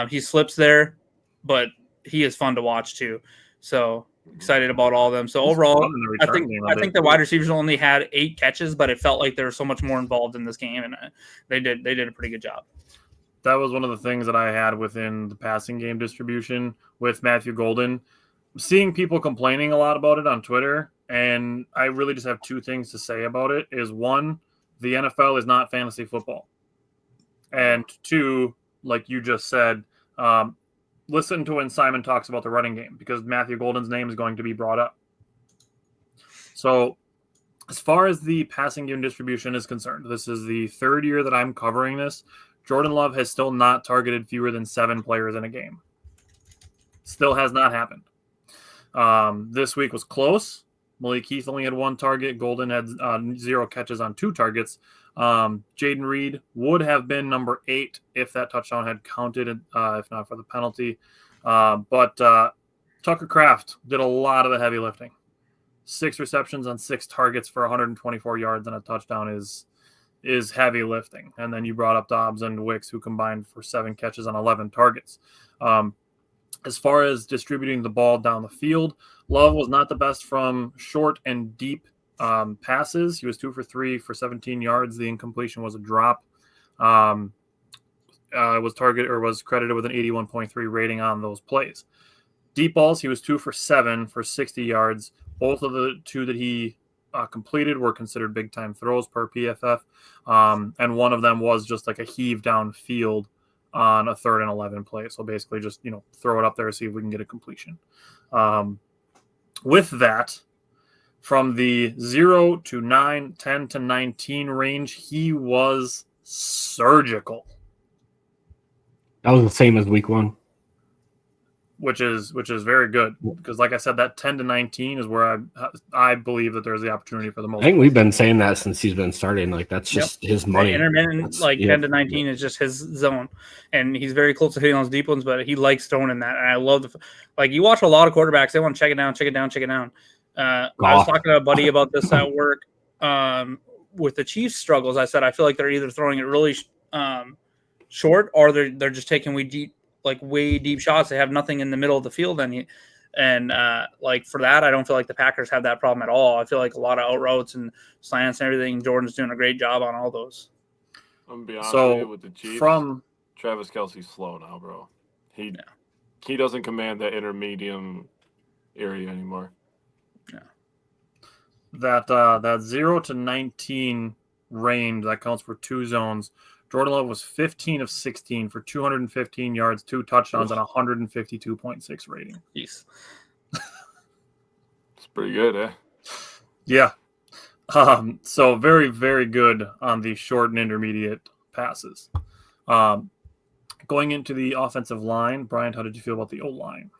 He slips there, but he is fun to watch too. So excited about all of them. So overall, I think the wide receivers only had 8 catches, but it felt like there was so much more involved in this game, and they did a pretty good job. That was one of the things that I had within the passing game distribution with Matthew Golden. Seeing people complaining a lot about it on Twitter, and I really just have 2 things to say about it. Is 1, the NFL is not fantasy football. And 2, like you just said, listen to when Simon talks about the running game, because Matthew Golden's name is going to be brought up. So as far as the passing game distribution is concerned, this is the 3rd year that I'm covering this. Jordan Love has still not targeted fewer than 7 players in a game. Still has not happened. This week was close. Malik Heath only had 1 target. Golden had 0 catches on 2 targets. Jaden Reed would have been number 8 if that touchdown had counted, if not for the penalty. But Tucker Kraft did a lot of the heavy lifting. 6 receptions on 6 targets for 124 yards and a touchdown is heavy lifting. And then you brought up Dobbs and Wicks, who combined for 7 catches on 11 targets. As far as distributing the ball down the field, Love was not the best from short and deep passes. He was 2 for 3 for 17 yards. The incompletion was a drop. Was credited with an 81.3 rating on those plays. Deep balls, he was 2 for 7 for 60 yards. Both of the 2 that he completed were considered big time throws per PFF. And one of them was just like a heave down field on a 3rd and 11 play. So basically just, throw it up there, see if we can get a completion. With that, from the 0 to 9, 10 to 19 range, he was surgical. That was the same as week 1. Which is very good, because like I said, that 10 to 19 is where I believe that there's the opportunity for the most. I think we've been saying that since he's been starting. Like, that's just his money. Intermittent, 10 to 19 is just his zone, and he's very close to hitting those deep ones, but he likes throwing in that. And I love you watch a lot of quarterbacks, they want to check it down. I was talking to a buddy about this at work with the Chiefs' struggles. I said I feel like they're either throwing it really short, or they're just taking way deep shots. They have nothing in the middle of the field, and for that, I don't feel like the Packers have that problem at all. I feel like a lot of out routes and slants and everything, Jordan's doing a great job on all those. I'm gonna be honest with the Chiefs. From Travis Kelce's slow now, bro. He doesn't command that intermediate area anymore. Yeah. That 0 to 19 range, that counts for 2 zones. Jordan Love was 15 of 16 for 215 yards, 2 touchdowns, and 152.6 rating. Jeez. It's pretty good, eh? Yeah. So very, very good on the short and intermediate passes. Going into the offensive line, Brian, how did you feel about the O-line?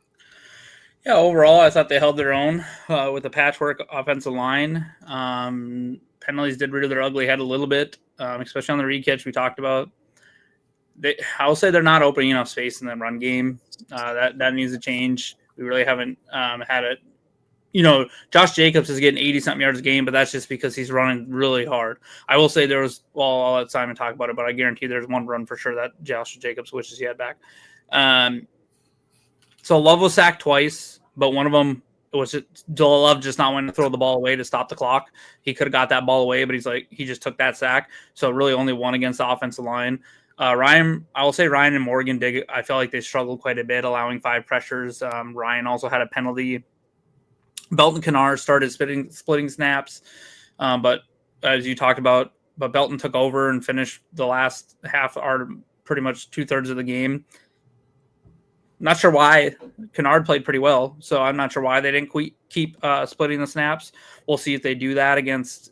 Yeah, overall, I thought they held their own with the patchwork offensive line. Penalties did rear their ugly head a little bit, especially on the Reed catch we talked about. I'll say they're not opening enough space in the run game. That needs to change. We really haven't had it. Josh Jacobs is getting 80-something yards a game, but that's just because he's running really hard. I will say I'll let Simon talk about it, but I guarantee there's one run for sure that Josh Jacobs wishes he had back. So Love was sacked twice, but one of them was Love just not wanting to throw the ball away to stop the clock. He could have got that ball away, but he just took that sack. So really only one against the offensive line. Ryan, I will say Ryan and Morgan I feel like they struggled quite a bit, allowing 5 pressures. Ryan also had a penalty. Belton Kennard started splitting snaps, but as you talked about, but Belton took over and finished the last half, or pretty much 2/3 of the game. Not sure why. Kennard played pretty well, so I'm not sure why they didn't keep splitting the snaps. We'll see if they do that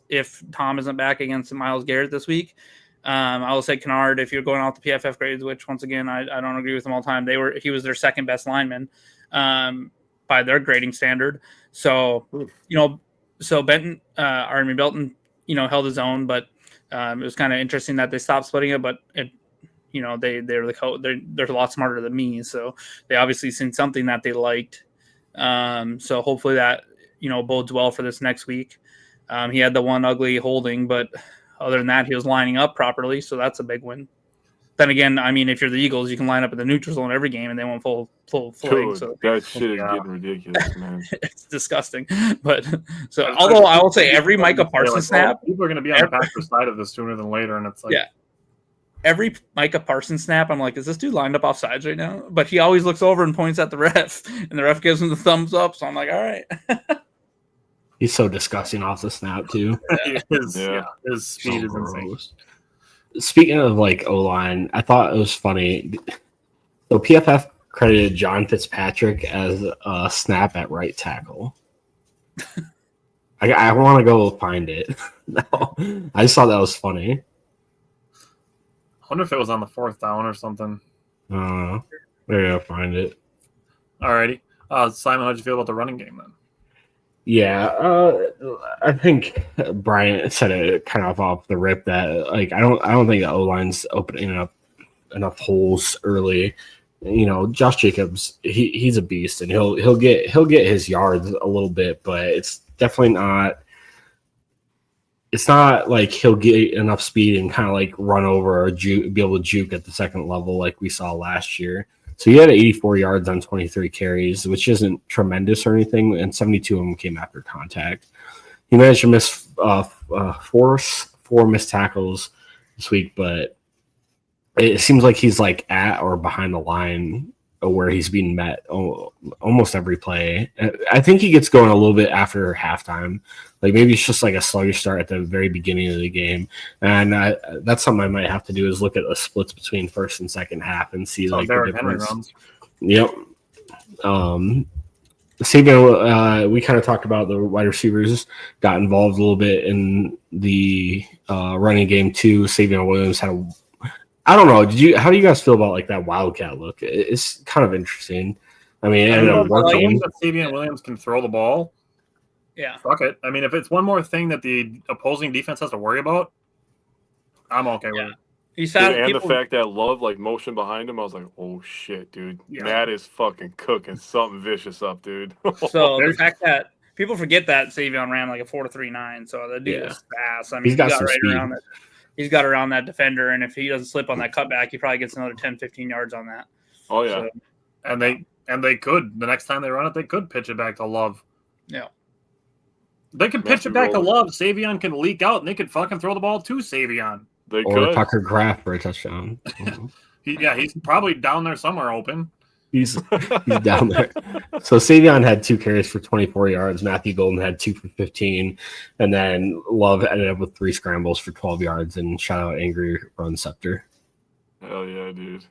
if Tom isn't back against Myles Garrett this week. I will say Kennard, if you're going off the PFF grades, which once again I don't agree with them all the time, he was their second best lineman by their grading standard. So Belton, held his own, but it was kind of interesting that they stopped splitting it. But they're a lot smarter than me, so they obviously seen something that they liked. So hopefully that bodes well for this next week. He had the one ugly holding, but other than that, he was lining up properly, so that's a big win. Then again, I mean, if you're the Eagles, you can line up in the neutral zone every game, and they won't full footing. So that shit is getting ridiculous, man. It's disgusting. But although I will say every Micah Parsons snap, people are going to be on the Packers side of this sooner than later, and it's like, every Micah Parsons snap, I'm like, is this dude lined up off sides right now? But he always looks over and points at the ref, and the ref gives him the thumbs up. So I'm like, all right. He's so disgusting off the snap too. His speed is insane. Speaking of O-line, I thought it was funny. So PFF credited John Fitzpatrick as a snap at right tackle. I want to go find it. No, I just thought that was funny. I wonder if it was on the 4th down or something. There you go, find it. Alrighty. Simon, how'd you feel about the running game then? Yeah, I think Brian said it kind of off the rip that I don't think the O-line's opening up enough holes early. Josh Jacobs, he's a beast, and he'll get his yards a little bit, but it's definitely not. It's not like he'll get enough speed and kind of run over or be able to juke at the second level like we saw last year. So he had 84 yards on 23 carries, which isn't tremendous or anything, and 72 of them came after contact. He managed to miss four missed tackles this week, but it seems like he's at or behind the line where he's being met almost every play. I think he gets going a little bit after halftime. Maybe it's just a sluggish start at the very beginning of the game. And that's something I might have to do is look at the splits between first and second half and see the difference. Yep. Savion, we kind of talked about the wide receivers got involved a little bit in the running game too. Savion Williams had I don't know. How do you guys feel about that wildcat look? It's kind of interesting. I mean, if Savion Williams can throw the ball, yeah, fuck it. I mean, if it's one more thing that the opposing defense has to worry about, I'm okay with it. The fact that Love motion behind him, I was like, oh shit, dude, Matt is fucking cooking something vicious up, dude. So the fact that people forget that Savion ran a 4.39, so the dude is fast. I mean, he's got some speed. around it. He's got around that defender, and if he doesn't slip on that cutback, he probably gets another 10, 15 yards on that. Oh, yeah. So, and they could, the next time they run it, they could pitch it back to Love. Yeah. They could pitch it back to Love. Savion can leak out, and they could fucking throw the ball to Savion. They or could. Tucker Kraft for a touchdown. He's probably down there somewhere open. He's down there. So Savion had 2 carries for 24 yards. Matthew Golden had 2 for 15. And then Love ended up with 3 scrambles for 12 yards. And shout out Angry Run Scepter. Hell yeah, dude.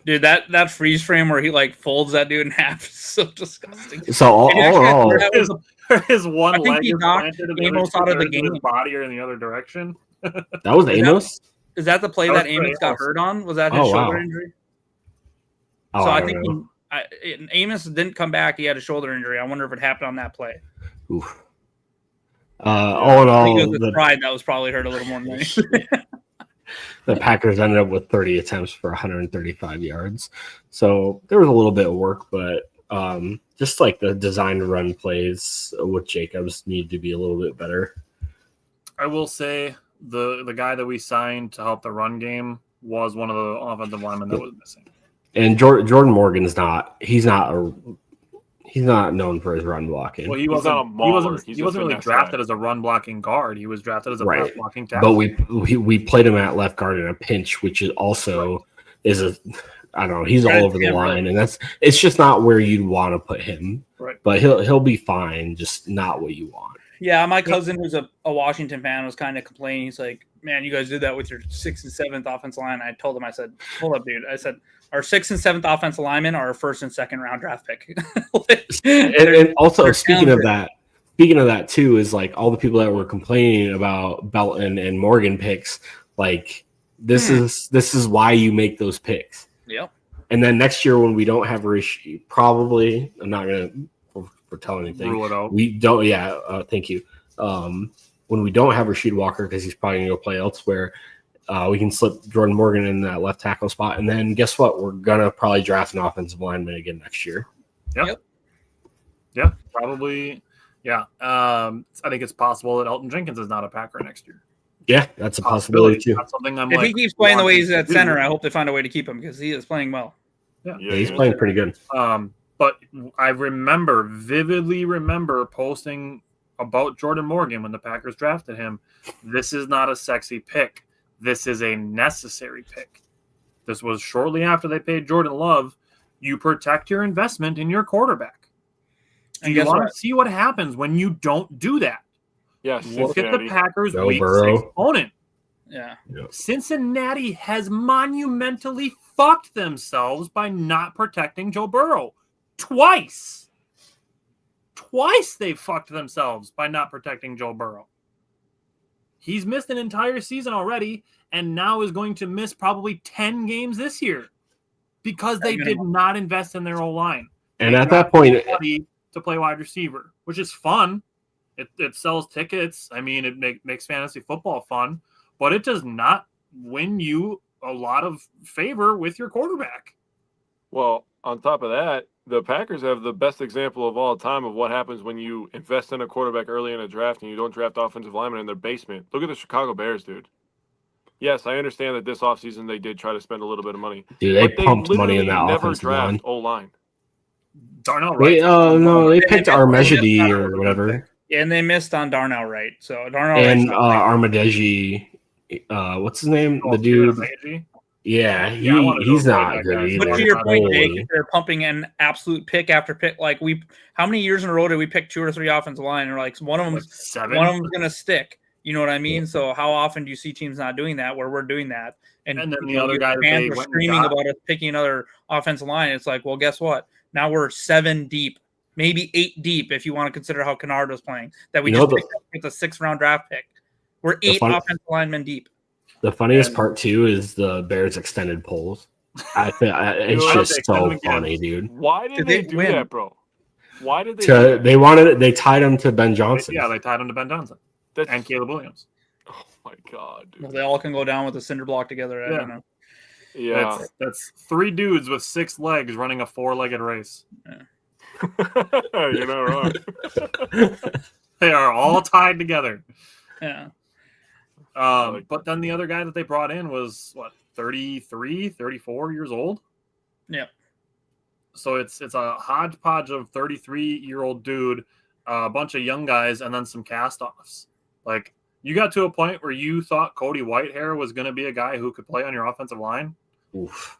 Dude, that freeze frame where he folds that dude in half is so disgusting. So all in all, his one leg is planted and Amos out of the game. His body or in the other direction. That was Amos? Is that the play that Amos got hurt on? Was that his shoulder injury? So I think Amos didn't come back. He had a shoulder injury. I wonder if it happened on that play. Oof. All in all, the pride that was probably hurt a little more than anything. The Packers ended up with 30 attempts for 135 yards. So there was a little bit of work, but just the design to run plays with Jacobs need to be a little bit better. I will say the guy that we signed to help the run game was one of the offensive linemen that was missing. And Jordan Morgan's not. He's not known for his run blocking. Well, he not a wasn't. He mauler. wasn't. He's He a wasn't really finesse drafted guy. as a run blocking guard. He was drafted as a Right. pass blocking tackle. But we played him at left guard in a pinch, which is also is a I don't know. He's all over the line, and it's just not where you'd want to put him. Right. But he'll be fine, just not what you want. Yeah, my cousin, who's a Washington fan, was kind of complaining. He's like, "Man, you guys did that with your 6th and 7th offensive line." I told him, I said, "Hold up, dude." I said, "Our 6th and 7th offensive linemen are our 1st and 2nd round draft pick." And also speaking of talented. that too, is like all the people that were complaining about Belton and Morgan picks. Like this is why you make those picks. Yep. And then next year when we don't have Rashid, probably I'm not gonna tell anything. Rule it out. We don't. Yeah. Thank you. When we don't have Rashid Walker because he's probably gonna go play elsewhere, we can slip Jordan Morgan in that left tackle spot, and then guess what? We're gonna probably draft an offensive lineman again next year. Yeah, probably. Yeah. I think it's possible that Elton Jenkins is not a Packer next year. Yeah, that's a possibility too. Not something I'm If like. he keeps playing the way he's at wanting to center, do. I hope they find a way to keep him because he is playing well. Yeah, he's playing pretty good. But I vividly remember posting about Jordan Morgan when the Packers drafted him. This is not a sexy pick. This is a necessary pick. This was shortly after they paid Jordan Love. You protect your investment in your quarterback. Do And you guess want what? to see what happens when you don't do that? Yeah, Look at the Cincinnati. Packers' Joe week Burrow. 6 opponent. Yeah. Cincinnati has monumentally fucked themselves by not protecting Joe Burrow. Twice they fucked themselves by not protecting Joe Burrow. He's missed an entire season already and now is going to miss probably 10 games this year because they did not invest in their O-line. And at that point, To play wide receiver, which is fun. It sells tickets. I mean, it makes fantasy football fun, but it does not win you a lot of favor with your quarterback. Well, on top of that, the Packers have the best example of all time of what happens when you invest in a quarterback early in a draft and you don't draft offensive linemen in their basement. Look at the Chicago Bears, dude. Yes, I understand that this offseason they did try to spend a little bit of money. dude, they but pumped money in that literally never offensive line. draft O-line. Darnell Wright. They picked They Armejdi or whatever, And they missed on Darnell Wright. So Darnell and Wright's Armadeji. What's his name? The dude. Yeah, Yeah, I wanna go he's play not that good guy. either. But to your point, Jake, Holy. they're pumping in absolute pick after pick. Like how many years in a row did we pick 2 or 3 offensive line? And like one of them's 7. gonna stick. You know what I mean? So how often do you see teams not doing that? Where we're doing that, And then the you know, other your guy that fans they are went and screaming got. about us picking another offensive line. It's like, well, guess what? Now we're 7 deep, maybe 8 deep if you want to consider how Kennard was playing. That we You know just picked up with a 6th round draft pick. We're 8 offensive linemen deep. The funniest part too is the Bears extended polls. It's know, just they so couldn't get- funny, dude. Why did they do win? that, bro? Why did they do that? They tied him to Ben Johnson. Yeah, they tied him to Ben Johnson That's, and Caleb Williams. oh my God, dude. Well, they all can go down with a cinder block together. I don't know. Yeah. That's 3 dudes with 6 legs running a 4-legged race. You're not wrong. They are all tied together. Yeah. But then the other guy that they brought in was what, 33, 34 years old? Yeah. So it's a hodgepodge of 33-year-old dude, a bunch of young guys, and then some cast-offs. Like, you got to a point where you thought Cody Whitehair was going to be a guy who could play on your offensive line. Oof.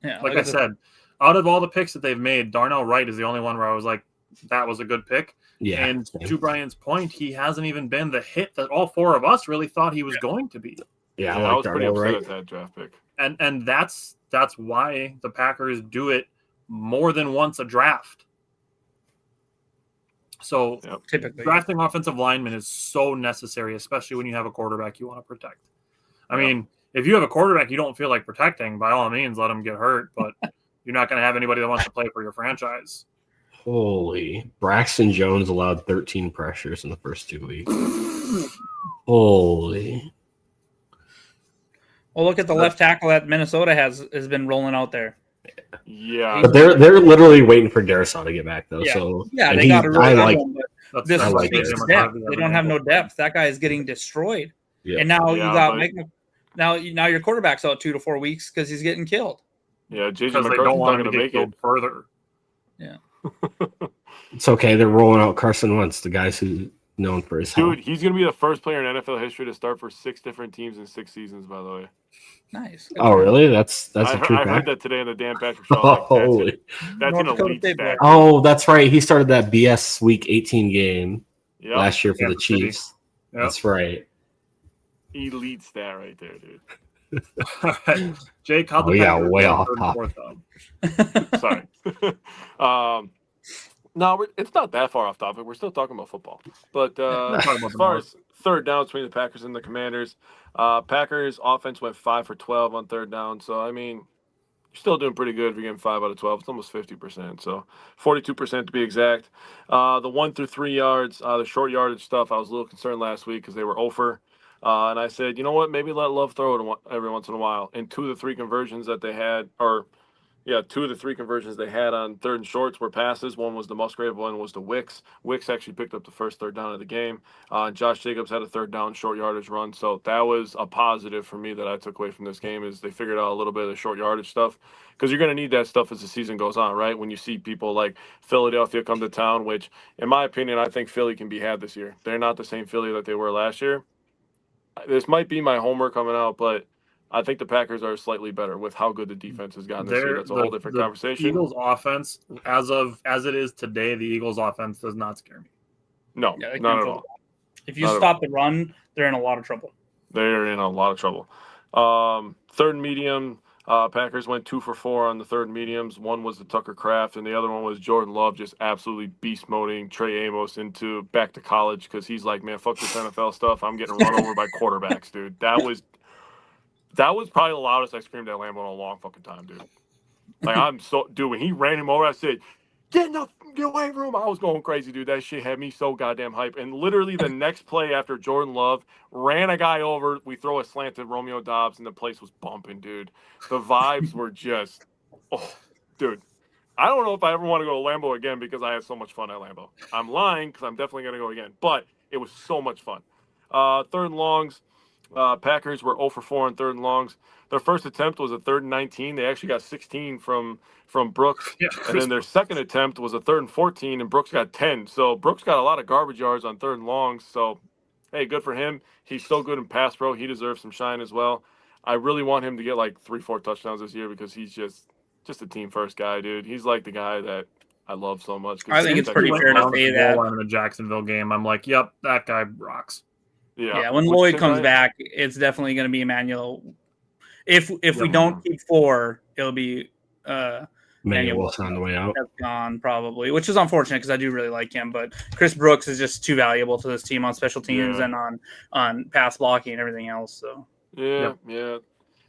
Yeah. Like I said, out of all the picks that they've made, Darnell Wright is the only one where I was like, that was a good pick. Yeah. And same. to Brian's point, he hasn't even been the hit that all 4 of us really thought he was going to be. Yeah, I I like was pretty Darnell upset Wright. at that draft pick. And that's why the Packers do it more than once a draft. So typically drafting offensive linemen is so necessary, especially when you have a quarterback you want to protect. I mean, if you have a quarterback you don't feel like protecting, by all means, let him get hurt, but you're not going to have anybody that wants to play for your franchise. Holy. Braxton Jones allowed 13 pressures in the first 2 weeks. Holy. Well, look at the left tackle that Minnesota has been rolling out there. Yeah. But they're literally waiting for Darisaw to get back though. Yeah. So Yeah, and they got to I really like this I is like makes it. depth. They don't have no depth. That guy is getting destroyed. Yeah. And now Yeah, you got but- Now your quarterback's out 2 to 4 weeks because he's getting killed. Yeah, JJ Because they McCarthy's don't not want going him to to make get it. killed further. Yeah. It's okay. They're rolling out Carson Wentz, the guys who's known for his Dude, health. he's going to be the first player in NFL history to start for 6 different teams in 6 seasons, by the way. Nice. Good Oh, for him. really? That's I a true heard fact. that today in the Dan Patrick Show. I was like, Holy. that's North an Dakota elite State stat. boy. Oh, that's right. He started that BS Week 18 game Yep. last year for the Kansas City. Chiefs. Yep. That's right. Elite stat right there, dude. Jake, how'd the Oh, yeah, Packers way do on off third and topic. fourth down? Sorry. No, it's not that far off topic. We're still talking about football. But We're talking about as the far North. as third down between the Packers and the Commanders, Packers offense went 5 for 12 on third down. So, I mean, you're still doing pretty good if you're getting 5 out of 12. It's almost 50%. So, 42% to be exact. The 1 through 3 yards, the short yardage stuff, I was a little concerned last week because they were over. And I said, you know what, maybe let Love throw it every once in a while. And 2 of the 3 conversions that they had, 2 of the 3 conversions they had on third and shorts were passes. One was the Musgrave, one was the Wicks. Wicks actually picked up the first third down of the game. Josh Jacobs had a third down short yardage run. So that was a positive for me that I took away from this game is they figured out a little bit of the short yardage stuff. Because you're going to need that stuff as the season goes on, right? When you see people like Philadelphia come to town, which, in my opinion, I think Philly can be had this year. They're not the same Philly that they were last year. This might be my homer coming out, but I think the Packers are slightly better with how good the defense has gotten this year. That's a whole different conversation. Eagles offense, as it is today, the Eagles offense does not scare me. No, Yeah, they not can at go. all. If you Not at stop the run, they're in a lot of trouble. They're in a lot of trouble. Third and medium, Packers went 2 for 4 on the third and mediums. One was the Tucker Kraft, and the other one was Jordan Love just absolutely beast moding Trey Amos into back to college because he's like, man, fuck this NFL stuff. I'm getting run over by quarterbacks, dude. That was probably the loudest I screamed at Lambeau in a long fucking time, dude. Like, dude, when he ran him over, I said, get away from him. I was going crazy, dude. That shit had me so goddamn hype. And literally the next play after Jordan Love ran a guy over, we throw a slant to Romeo Dobbs, and the place was bumping, dude. The vibes were just, dude. I don't know if I ever want to go to Lambeau again because I had so much fun at Lambeau. I'm lying because I'm definitely going to go again. But it was so much fun. Third and longs. Packers were 0 for 4 on third and longs. Their first attempt was a 3rd and 19. They actually got 16 from Brooks. Yeah, And then their second attempt was a 3rd and 14, and Brooks got 10. So Brooks got a lot of garbage yards on third and longs. So, hey, good for him. He's so good in pass pro. He deserves some shine as well. I really want him to get like 3-4 touchdowns this year because he's just a team first guy, dude. He's like the guy that I love so much. I think it's pretty He went fair to down say the that. goal line in the Jacksonville game. I'm like, yep, that guy rocks. Yeah, when Which Lloyd can comes I- back, it's definitely going to be Emmanuel. If we don't keep 4, it'll be Manuel Wilson on the way out. that's gone probably, which is unfortunate because I do really like him. But Chris Brooks is just too valuable to this team on special teams Yeah. and on pass blocking and everything else. So Yeah.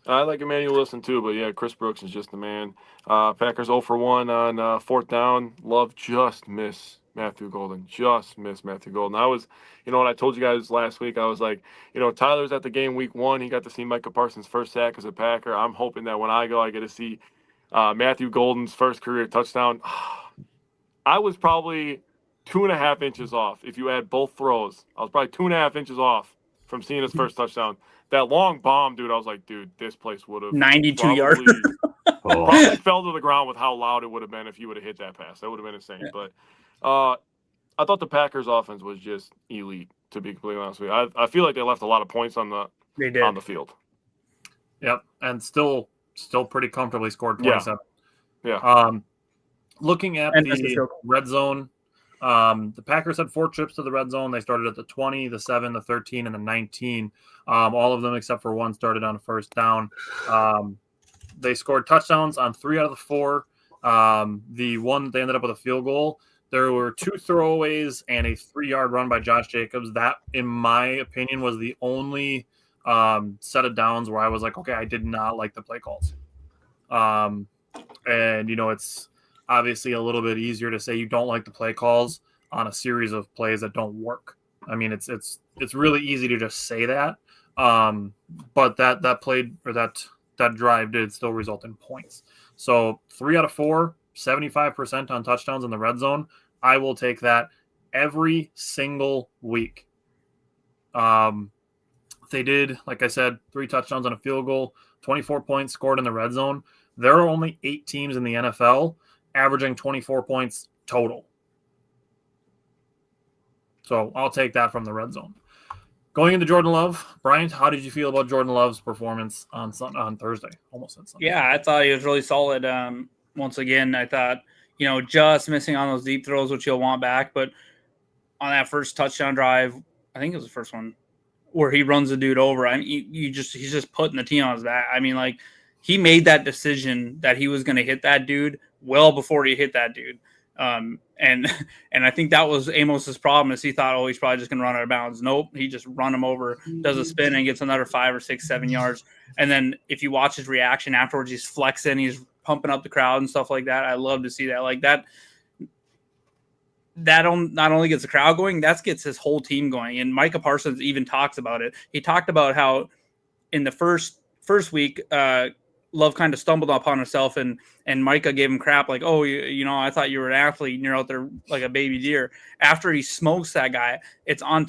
I like Emmanuel Wilson too, but yeah, Chris Brooks is just the man. Packers 0 for 1 on fourth down. Love just miss Matthew Golden. I was, when I told you guys last week, I was like, Tyler's at the game week 1. He got to see Micah Parsons' first sack as a Packer. I'm hoping that when I go, I get to see Matthew Golden's first career touchdown. I was probably 2.5 inches off. If you add both throws, I was probably 2.5 inches off from seeing his first touchdown. That long bomb, dude, I was like, dude, this place would have 92 yards. probably fell to the ground with how loud it would have been if you would have hit that pass. That would have been insane. Yeah. But I thought the Packers offense was just elite, to be completely honest with you. I feel like they left a lot of points on they did. the field. Yep, and still pretty comfortably scored 27. Yeah. Looking at And that's the the field. red zone, the Packers had 4 trips to the red zone. They started at the 20, the 7, the 13, and the 19. All of them except for one started on a first down. They scored touchdowns on 3 out of the 4. The one they ended up with a field goal. There were 2 throwaways and a 3-yard run by Josh Jacobs. That, in my opinion, was the only set of downs where I was like, okay, I did not like the play calls. And, it's obviously a little bit easier to say you don't like the play calls on a series of plays that don't work. I mean, it's really easy to just say that. But that play or that drive did still result in points. So 3 out of 4, 75% on touchdowns in the red zone. I will take that every single week. They did, like I said, 3 touchdowns and a field goal, 24 points scored in the red zone. There are only 8 teams in the NFL averaging 24 points total. So I'll take that from the red zone. Going into Jordan Love, Brian, how did you feel about Jordan Love's performance on Thursday? Almost on Sunday. Yeah, I thought he was really solid. Once again, I thought, just missing on those deep throws, which you'll want back. But on that first touchdown drive, I think it was the first one, where he runs the dude over. I mean, he's just putting the team on his back. I mean, like, he made that decision that he was going to hit that dude well before he hit that dude. And I think that was Amos's problem, is he thought, he's probably just going to run out of bounds. Nope. He just run him over, does a spin, and gets another 5 or 6, 7 yards. And then if you watch his reaction afterwards, he's flexing, he's pumping up the crowd and stuff like that. I love to see that. Like that not only gets the crowd going, that gets his whole team going. And Micah Parsons even talks about it. He talked about how in the first week, Love kind of stumbled upon himself, and Micah gave him crap like, I thought you were an athlete and you're out there like a baby deer. After he smokes that guy, it's on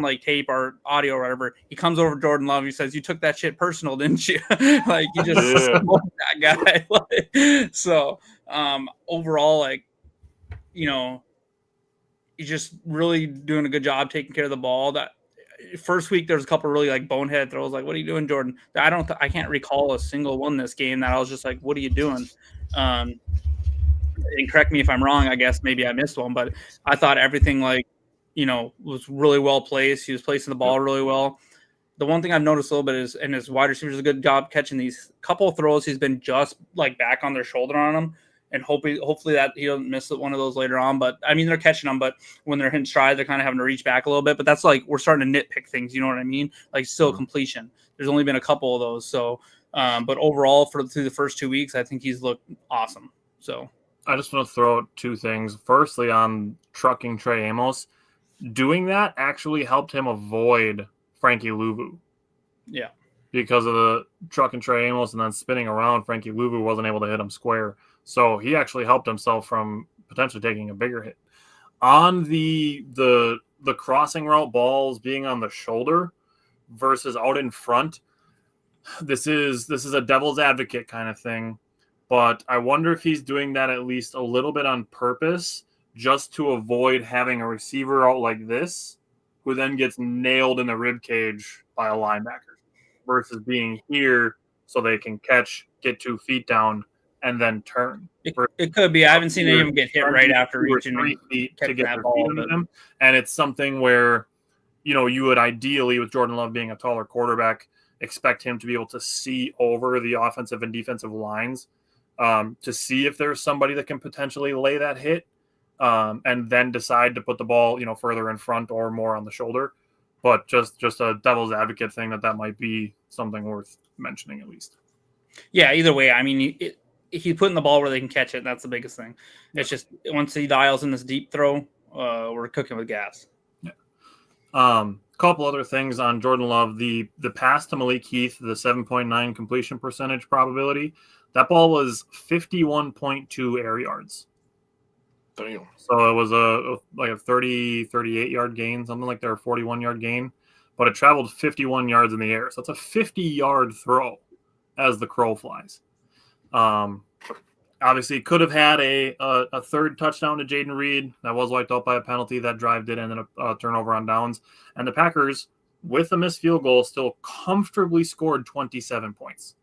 like tape or audio or whatever. He comes over to Jordan Love. He says, "You took that shit personal, didn't you?" Like, you just smoked that guy. Like, so overall, like, he's just really doing a good job taking care of the ball. That first week, there's a couple of really like bonehead throws. Like, what are you doing, Jordan? I can't recall a single one this game that I was just like, what are you doing? And correct me if I'm wrong. I guess maybe I missed one, but I thought everything was really well placed. He was placing the ball really well. The one thing I've noticed a little bit is, and his wide receivers do a good job catching these couple of throws. He's been just like back on their shoulder on them, and hopefully that he doesn't miss one of those later on. But I mean, they're catching them, but when they're hitting stride, they're kind of having to reach back a little bit. But that's like, we're starting to nitpick things. You know what I mean? Like, still completion. There's only been a couple of those. So, but overall through the first 2 weeks, I think he's looked awesome. So I just want to throw out 2 things. Firstly, on trucking Trey Amos, doing that actually helped him avoid Frankie Louvu. Yeah. Because of the trucking Trey Amos and then spinning around, Frankie Louvu wasn't able to hit him square. So he actually helped himself from potentially taking a bigger hit. On the crossing route balls being on the shoulder versus out in front, this is a devil's advocate kind of thing. But I wonder if he's doing that at least a little bit on purpose, just to avoid having a receiver out like this, who then gets nailed in the rib cage by a linebacker, versus being here so they can catch, get 2 feet down, and then turn. It could be. I haven't seen any of them get hit right after reaching 3 feet to get that their ball. feet under them. And it's something where, you would ideally, with Jordan Love being a taller quarterback, expect him to be able to see over the offensive and defensive lines, to see if there's somebody that can potentially lay that hit, and then decide to put the ball, further in front or more on the shoulder. But just a devil's advocate thing that might be something worth mentioning at least. Yeah, either way, I mean, he's putting the ball where they can catch it. That's the biggest thing. It's just once he dials in this deep throw, we're cooking with gas. Yeah. Couple other things on Jordan Love. The pass to Malik Heath, the 7.9 completion percentage probability, that ball was 51.2 air yards. Damn. So it was a 38 yard gain, something like that, or 41 yard gain, but it traveled 51 yards in the air. So it's a 50-yard throw as the crow flies. Obviously, could have had a third touchdown to Jaden Reed. That was wiped out by a penalty. That drive did end in a turnover on downs. And the Packers, with a missed field goal, still comfortably scored 27 points.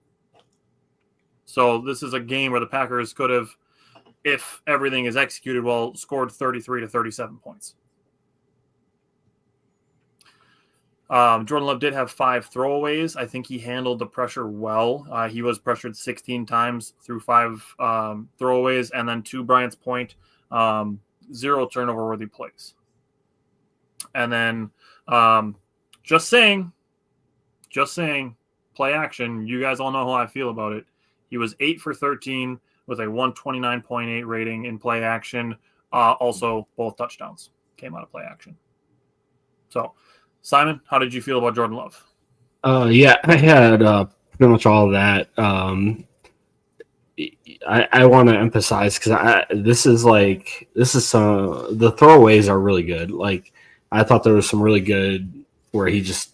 So this is a game where the Packers could have, if everything is executed well, scored 33 to 37 points. Jordan Love did have 5 throwaways. I think he handled the pressure well. He was pressured 16 times through 5 throwaways, and then, to Bryant's point, 0 turnover-worthy plays. And then, just saying, play action. You guys all know how I feel about it. He was 8 for 13 with a 129.8 rating in play action. Also, both touchdowns came out of play action. So, Simon, how did you feel about Jordan Love? Yeah, I had pretty much all of that. I want to emphasize, because the throwaways are really good. Like, I thought there was some really good where he just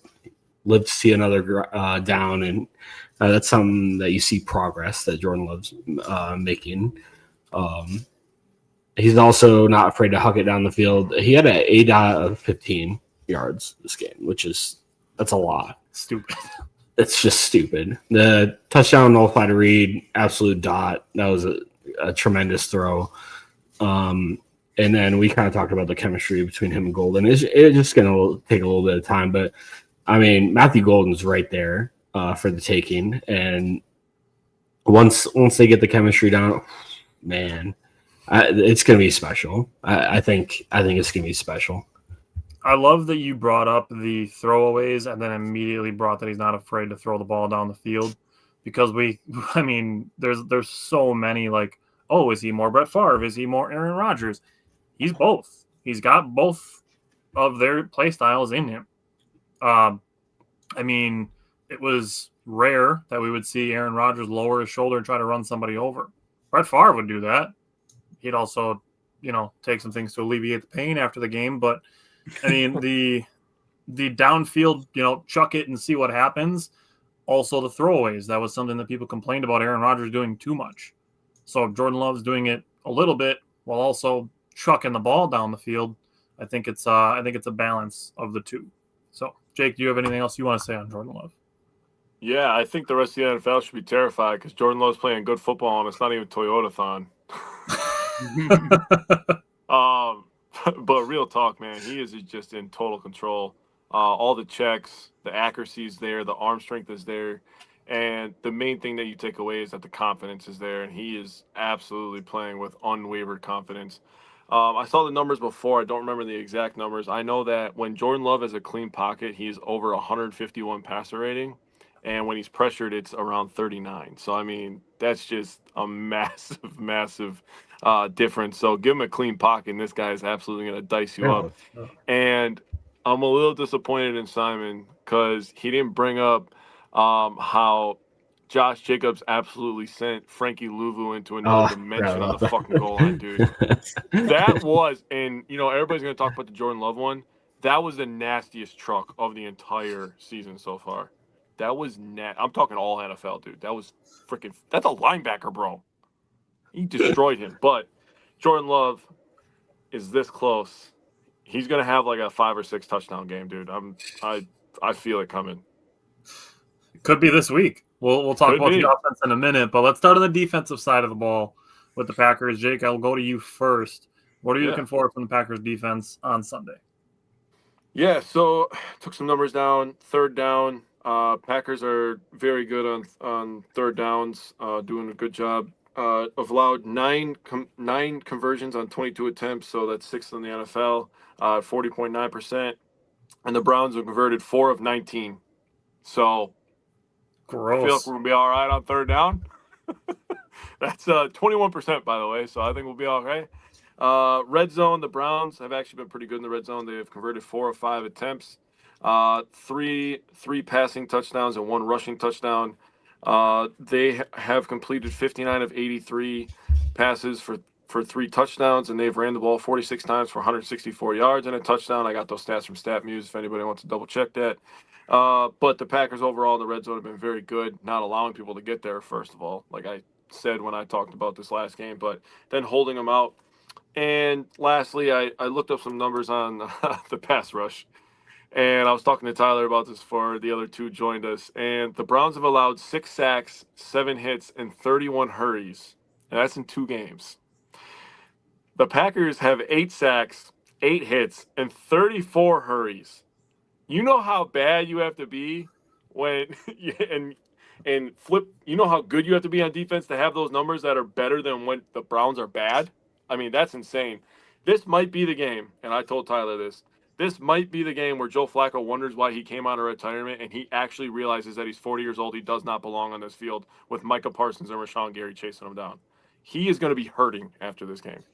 live to see another down, and that's something that you see progress that Jordan Love's making. He's also not afraid to huck it down the field. He had an ADOT of 15 yards this game, that's a lot. Stupid. It's just stupid. The touchdown nullified to Reed, absolute dot. That was a tremendous throw. And then we kind of talked about the chemistry between him and Golden. It's just going to take a little bit of time, but I mean, Matthew Golden's right there for the taking. And once they get the chemistry down, man, it's going to be special. I think it's going to be special. I love that you brought up the throwaways and then immediately brought that he's not afraid to throw the ball down the field, because there's so many like, oh, is he more Brett Favre? Is he more Aaron Rodgers? He's both. He's got both of their play styles in him. I mean, it was rare that we would see Aaron Rodgers lower his shoulder and try to run somebody over. Brett Favre would do that. He'd also, take some things to alleviate the pain after the game, but I mean, the downfield, chuck it and see what happens. Also, the throwaways. That was something that people complained about Aaron Rodgers doing too much. So if Jordan Love's doing it a little bit while also chucking the ball down the field, I think it's a balance of the two. So, Jake, do you have anything else you want to say on Jordan Love? Yeah, I think the rest of the NFL should be terrified because Jordan Love's playing good football and it's not even Toyota-thon. But real talk, man, he is just in total control. All the checks, the accuracy is there, the arm strength is there, and the main thing that you take away is that the confidence is there, and he is absolutely playing with unwavered confidence. I saw the numbers before. I don't remember the exact numbers. I know that when Jordan Love has a clean pocket, he's over 151 passer rating, and when he's pressured, it's around 39. So, I mean, that's just a massive difference. So give him a clean pocket, and this guy is absolutely going to dice you up. And I'm a little disappointed in Simon because he didn't bring up how Josh Jacobs absolutely sent Frankie Louvu into another dimension on the fucking goal line, dude. That was, and everybody's going to talk about the Jordan Love one. That was the nastiest truck of the entire season so far. That was I'm talking all NFL, dude. That was that's a linebacker, bro. He destroyed him. But Jordan Love is this close. He's gonna have like a 5 or 6 touchdown game, dude. I feel it coming. It could be this week. We'll talk about the offense in a minute, but let's start on the defensive side of the ball with the Packers. Jake, I'll go to you first. What are you looking for from the Packers defense on Sunday? Yeah, so took some numbers down. Third down. Packers are very good on third downs, doing a good job. Have allowed nine conversions on 22 attempts, so that's 6th in the NFL, 40.9%. And the Browns have converted 4 of 19. So gross. I feel like we're going to be all right on third down. That's 21%, by the way, so I think we'll be all right. Red zone, the Browns have actually been pretty good in the red zone. They have converted 4 of 5 attempts. Three passing touchdowns and 1 rushing touchdown. They have completed 59 of 83 passes for 3 touchdowns, and they've ran the ball 46 times for 164 yards and a touchdown. I got those stats from StatMuse if anybody wants to double check that. But the Packers overall in the red zone have been very good, not allowing people to get there, first of all, like I said when I talked about this last game, but then holding them out. And lastly, I looked up some numbers on the pass rush. And I was talking to Tyler about this before the other two joined us. And the Browns have allowed 6 sacks, 7 hits, and 31 hurries. And that's in 2 games. The Packers have 8 sacks, 8 hits, and 34 hurries. You know how bad you have to be when and flip. You know how good you have to be on defense to have those numbers that are better than when the Browns are bad? I mean, that's insane. This might be the game, and I told Tyler this. This might be the game where Joe Flacco wonders why he came out of retirement and he actually realizes that he's 40 years old. He does not belong on this field with Micah Parsons and Rashawn Gary chasing him down. He is going to be hurting after this game.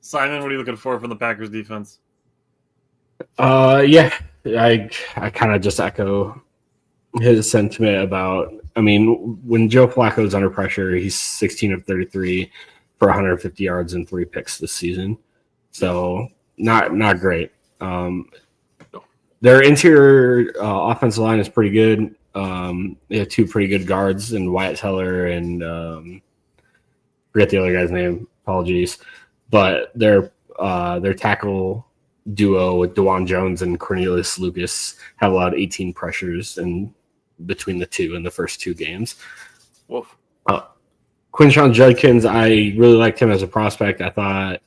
Simon, what are you looking for from the Packers defense? I kind of just echo his sentiment about, when Joe Flacco is under pressure, he's 16 of 33 for 150 yards and 3 picks this season. So not great. their interior offensive line is pretty good. They have two pretty good guards in Wyatt Teller and forget the other guy's name. Apologies, but their tackle duo with DeJuan Jones and Cornelius Lucas have allowed 18 pressures in between the two in the first two games. Woof. Quinshon Judkins, I really liked him as a prospect. I thought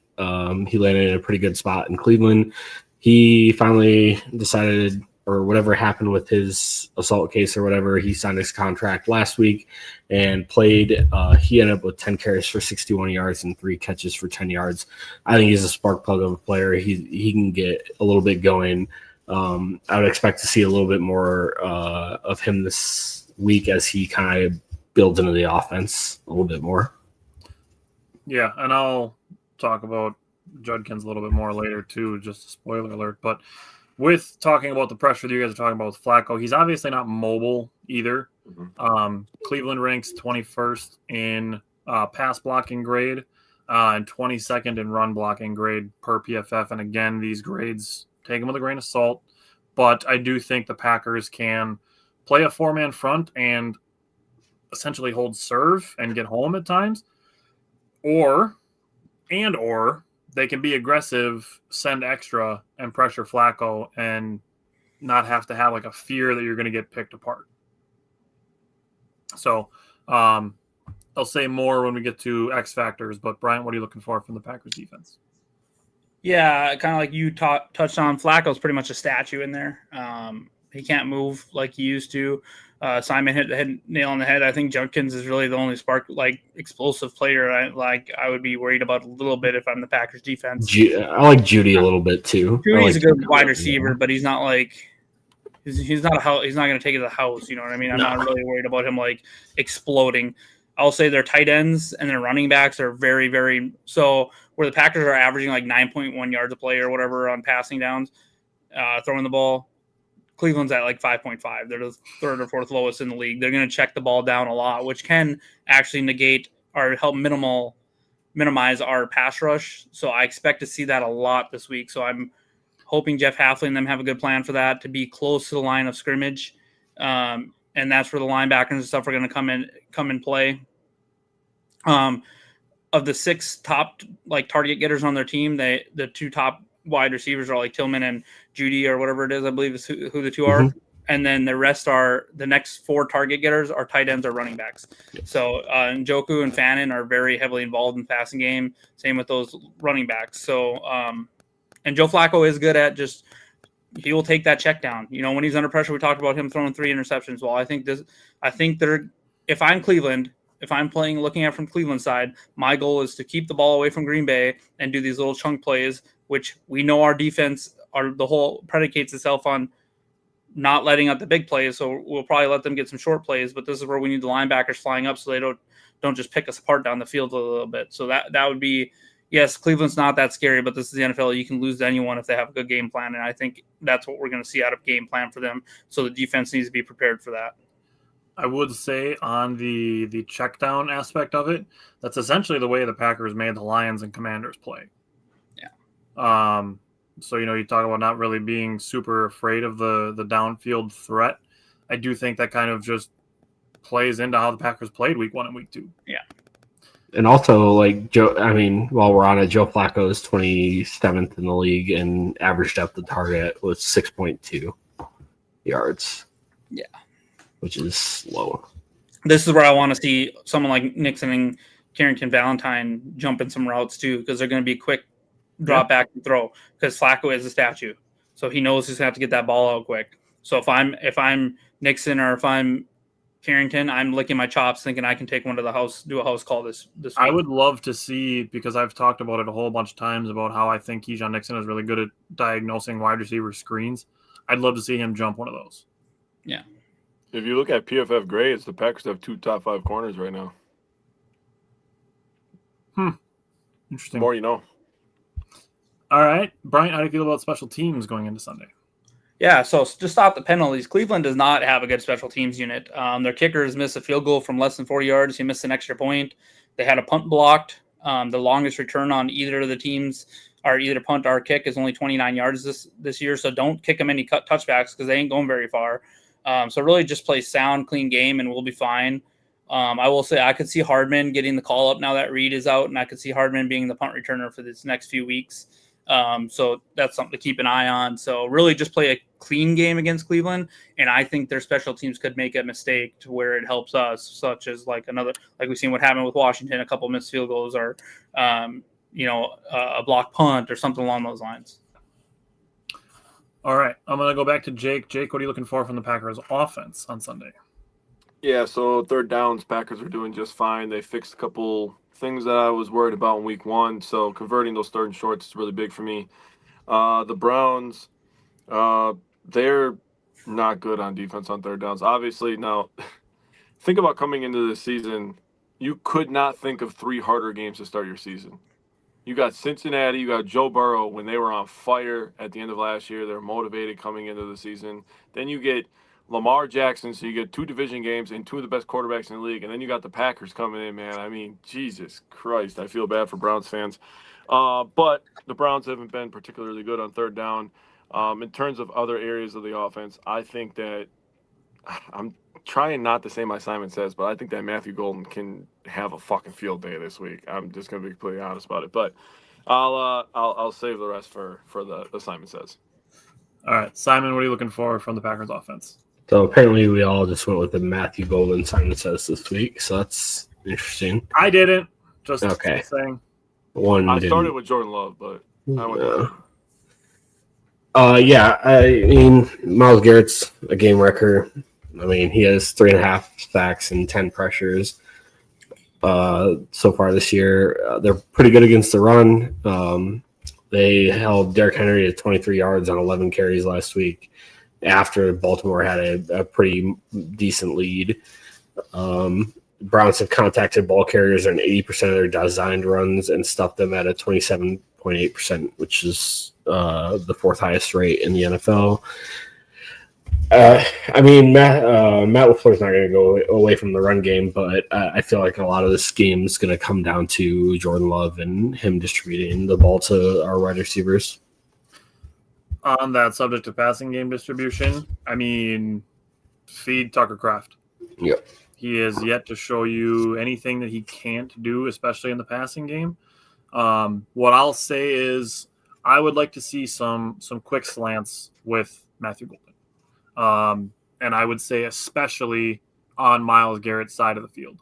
he landed in a pretty good spot in Cleveland. He finally decided, or whatever happened with his assault case or whatever, he signed his contract last week and played. He ended up with 10 carries for 61 yards and 3 catches for 10 yards. I think he's a spark plug of a player. He can get a little bit going. I would expect to see a little bit more of him this week as he kind of builds into the offense a little bit more. Yeah, and I'll talk about Judkins a little bit more later too, just a spoiler alert. But with talking about the pressure that you guys are talking about with Flacco, he's obviously not mobile either. Cleveland ranks 21st in pass blocking grade and 22nd in run blocking grade per PFF. And again, these grades, take them with a grain of salt. But I do think the Packers can play a 4-man front and essentially hold serve and get home at times. Or they can be aggressive, send extra, and pressure Flacco and not have to have like a fear that you're going to get picked apart. So I'll say more when we get to X factors, but Bryant, what are you looking for from the Packers defense? Yeah, kind of like you touched on, Flacco's pretty much a statue in there. He can't move like he used to. Simon hit the nail on the head. I think Judkins is really the only explosive player I would be worried about a little bit if I'm the Packers defense. I like Judy a little bit too. Judy's a good wide receiver, but he's not like he's not going to take it to the house. You know what I mean? I'm not really worried about him like exploding. I'll say their tight ends and their running backs are very, very so. Where the Packers are averaging like 9.1 yards a play or whatever on passing downs, throwing the ball. Cleveland's at like 5.5. They're the third or fourth lowest in the league. They're going to check the ball down a lot, which can actually negate or help minimize our pass rush. So I expect to see that a lot this week. So I'm hoping Jeff Hafley and them have a good plan for that, to be close to the line of scrimmage. And that's where the linebackers and stuff are going to come in play. Of the 6 top like target getters on their team, the 2 top wide receivers are like Tillman and Judy or whatever it is, I believe is who the 2 are. And then the rest are the next 4 target getters are tight ends or running backs. Yeah. So Njoku and Fannin are very heavily involved in the passing game. Same with those running backs. So and Joe Flacco is good at he will take that check down. You know, when he's under pressure, we talked about him throwing 3 interceptions. Well, I think if I'm Cleveland, if I'm looking at from Cleveland side, my goal is to keep the ball away from Green Bay and do these little chunk plays, which we know our defense the whole predicates itself on not letting out the big plays. So we'll probably let them get some short plays, but this is where we need the linebackers flying up so they don't just pick us apart down the field a little bit. So that would be, yes, Cleveland's not that scary, but this is the NFL. You can lose to anyone if they have a good game plan. And I think that's what we're going to see out of game plan for them. So the defense needs to be prepared for that. I would say on the check down aspect of it, that's essentially the way the Packers made the Lions and Commanders play. Yeah. So, you talk about not really being super afraid of the downfield threat. I do think that kind of just plays into how the Packers played week 1 and week 2. Yeah. And also, like while we're on it, Joe Flacco is 27th in the league and average depth of target was 6.2 yards. Yeah. Which is low. This is where I want to see someone like Nixon and Carrington Valentine jump in some routes too, because they're going to be quick drop back and throw, because Flacco is a statue. So he knows he's going to have to get that ball out quick. So if I'm Nixon or if I'm Carrington, I'm licking my chops thinking I can take one to the house, do a house call this week. I would love to see, because I've talked about it a whole bunch of times about how I think Keyshawn Nixon is really good at diagnosing wide receiver screens. I'd love to see him jump one of those. Yeah. If you look at PFF grades, the Packers have 2 top 5 corners right now. Interesting. The more you know. All right. Brian, how do you feel about special teams going into Sunday? Yeah, so to stop the penalties, Cleveland does not have a good special teams unit. Their kickers missed a field goal from less than 40 yards. He missed an extra point. They had a punt blocked. The longest return on either of the teams our either punt or kick is only 29 yards this year. So don't kick them any touchbacks because they ain't going very far. So really just play sound, clean game, and we'll be fine. I will say I could see Hardman getting the call up now that Reed is out, and I could see Hardman being the punt returner for this next few weeks. So that's something to keep an eye on. So really just play a clean game against Cleveland. And I think their special teams could make a mistake to where it helps us, such as like we've seen what happened with Washington, a couple missed field goals or, a block punt or something along those lines. All right. I'm going to go back to Jake. Jake, what are you looking for from the Packers offense on Sunday? Yeah, so third downs, Packers are doing just fine. They fixed a couple things that I was worried about in week 1, so converting those third and shorts is really big for me. The Browns, they're not good on defense on third downs. Obviously, now, think about coming into this season. You could not think of 3 harder games to start your season. You got Cincinnati, you got Joe Burrow when they were on fire at the end of last year. They're motivated coming into the season. Then you get Lamar Jackson, so you get 2 division games and 2 of the best quarterbacks in the league. And then you got the Packers coming in, man. I mean, Jesus Christ, I feel bad for Browns fans. But the Browns haven't been particularly good on third down. In terms of other areas of the offense, I think that I'm trying not to say my Simon Says, but I think that Matthew Golden can have a fucking field day this week. I'm just going to be completely honest about it. But I'll save the rest for the Simon Says. All right. Simon, what are you looking for from the Packers offense? So apparently we all just went with the Matthew Golden Simon Says this week. So that's interesting. I didn't. Just okay. Saying. I started with Jordan Love, but I went I mean, Myles Garrett's a game wrecker. I mean, he has 3.5 sacks and 10 pressures so far this year. They're pretty good against the run. They held Derrick Henry to 23 yards on 11 carries last week after Baltimore had a pretty decent lead. Browns have contacted ball carriers on 80% of their designed runs and stuffed them at a 27.8%, which is the 4th highest rate in the NFL. I mean, Matt LaFleur's not going to go away from the run game, but I feel like a lot of this game is going to come down to Jordan Love and him distributing the ball to our wide receivers. On that subject of passing game distribution, I mean, feed Tucker Kraft. Yep. He has yet to show you anything that he can't do, especially in the passing game. What I'll say is I would like to see some quick slants with Matthew Golden. And I would say especially on Myles Garrett's side of the field.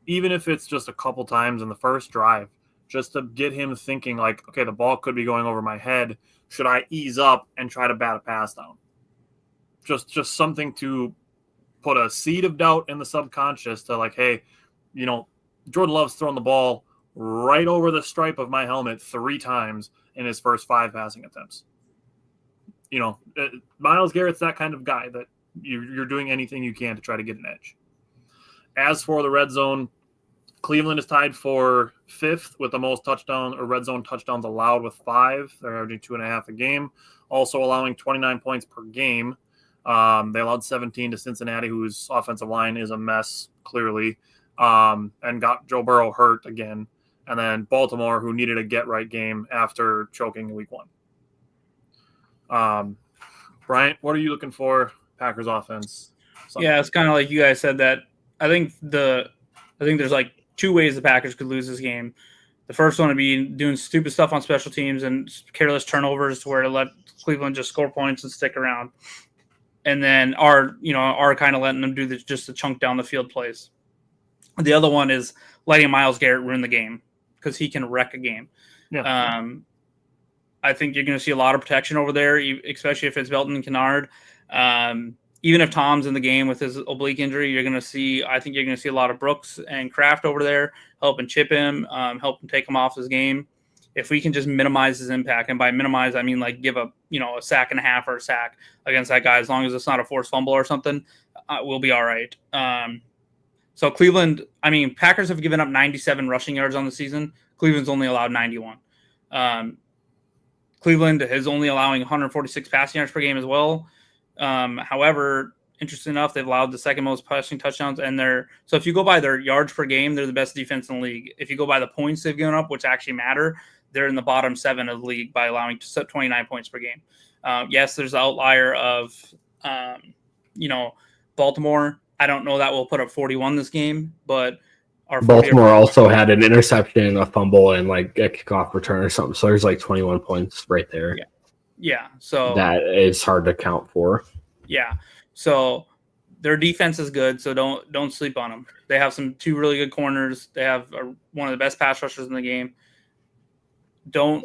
Even if it's just a couple times in the first drive, just to get him thinking like, okay, the ball could be going over my head. Should I ease up and try to bat a pass down? Just something to put a seed of doubt in the subconscious to like, hey, Jordan Love's thrown the ball right over the stripe of my helmet 3 times in his first 5 passing attempts. Myles Garrett's that kind of guy that you're doing anything you can to try to get an edge. As for the red zone, Cleveland is tied for 5th with the most red zone touchdowns allowed with 5. They're averaging 2.5 a game, also allowing 29 points per game. They allowed 17 to Cincinnati, whose offensive line is a mess, clearly, and got Joe Burrow hurt again. And then Baltimore, who needed a get-right game after choking in week 1. Bryant, what are you looking for? Packers offense. Yeah, it's kind of like you guys said that. I think there's like 2 ways the Packers could lose this game. The first one would be doing stupid stuff on special teams and careless turnovers to where to let Cleveland just score points and stick around. And then our kind of letting them do just the chunk down the field plays. The other one is letting Myles Garrett ruin the game because he can wreck a game. Yeah. I think you're going to see a lot of protection over there, especially if it's Belton and Kennard. Even if Tom's in the game with his oblique injury, you're going to see a lot of Brooks and Kraft over there helping chip him, help him take him off his game. If we can just minimize his impact, and by minimize, I mean like give a sack and a half or a sack against that guy, as long as it's not a forced fumble or something, we'll be all right. So Cleveland, I mean, Packers have given up 97 rushing yards on the season. Cleveland's only allowed 91. Cleveland is only allowing 146 passing yards per game as well. However, interesting enough, they've allowed the second most passing touchdowns, and so if you go by their yards per game, they're the best defense in the league. If you go by the points they've given up, which actually matter, they're in the bottom 7 of the league by allowing 29 points per game. Yes, there's the outlier of, Baltimore. I don't know that we'll put up 41 this game, but our Baltimore also had an interception, a fumble, and like a kickoff return or something. So there's like 21 points right there. Yeah. So that is hard to count for. Yeah. So their defense is good. So don't sleep on them. They have 2 really good corners. They have one of the best pass rushers in the game. Don't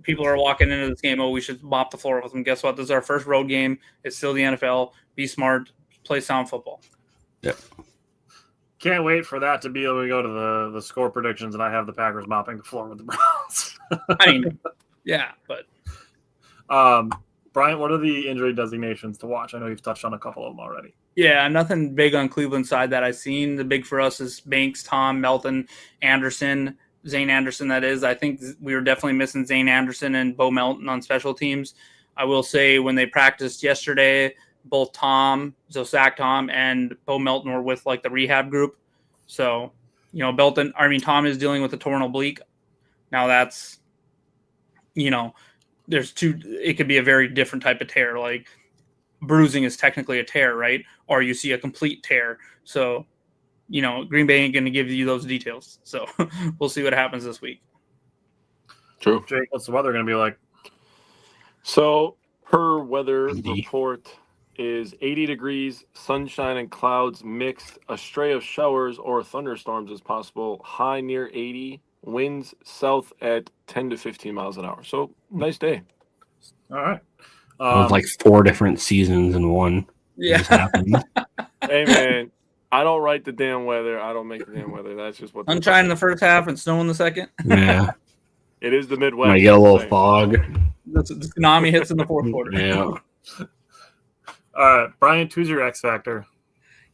people are walking into this game. Oh, we should mop the floor with them. Guess what? This is our first road game. It's still the NFL. Be smart. Play sound football. Yep. Can't wait for that to be able to go to the score predictions, and I have the Packers mopping the floor with the Browns. I mean, yeah, but Brian, what are the injury designations to watch? I know you've touched on a couple of them already. Yeah, nothing big on Cleveland's side that I've seen. The big for us is Banks, Tom, Melton, Anderson, Zane Anderson, that is. I think we were definitely missing Zane Anderson and Bo Melton on special teams. I will say when they practiced yesterday, both Tom, Zach Tom, and Bo Melton were with the rehab group. So, Tom is dealing with a torn oblique. Now that's, there's 2, it could be a very different type of tear. Like bruising is technically a tear, right? Or you see a complete tear. So, Green Bay ain't going to give you those details. So we'll see what happens this week. True. Jake, what's the weather going to be like? So per weather report is 80 degrees, sunshine and clouds mixed, a stray of showers or thunderstorms is possible, high near 80, winds south at 10 to 15 miles an hour. So nice day. All right. It was like 4 different seasons in one. Yeah. Hey, man, I don't write the damn weather. I don't make the damn weather. That's just what. Sunshine in the first half and snow in the second. Yeah. It is the Midwest. I get a little fog. The tsunami hits in the fourth quarter. Yeah. All right, Brian, who's your X factor?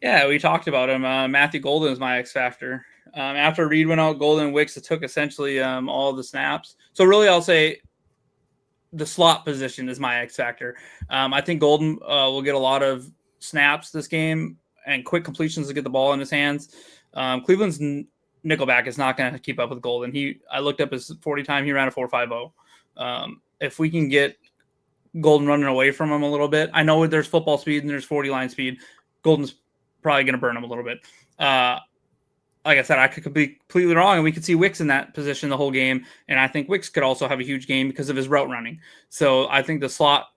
Yeah, we talked about him. Matthew Golden is my X factor. After Reed went out, Golden and Wicks took essentially all the snaps. So really, I'll say the slot position is my X factor. I think Golden will get a lot of snaps this game and quick completions to get the ball in his hands. Cleveland's nickelback is not going to keep up with Golden. I looked up his 40 time. He ran a 4.50. If we can get Golden running away from him a little bit, I know there's football speed and there's 40 line speed. Golden's probably going to burn him a little bit. Like I said, I could be completely wrong, and we could see Wicks in that position the whole game. And I think Wicks could also have a huge game because of his route running. So I think the slot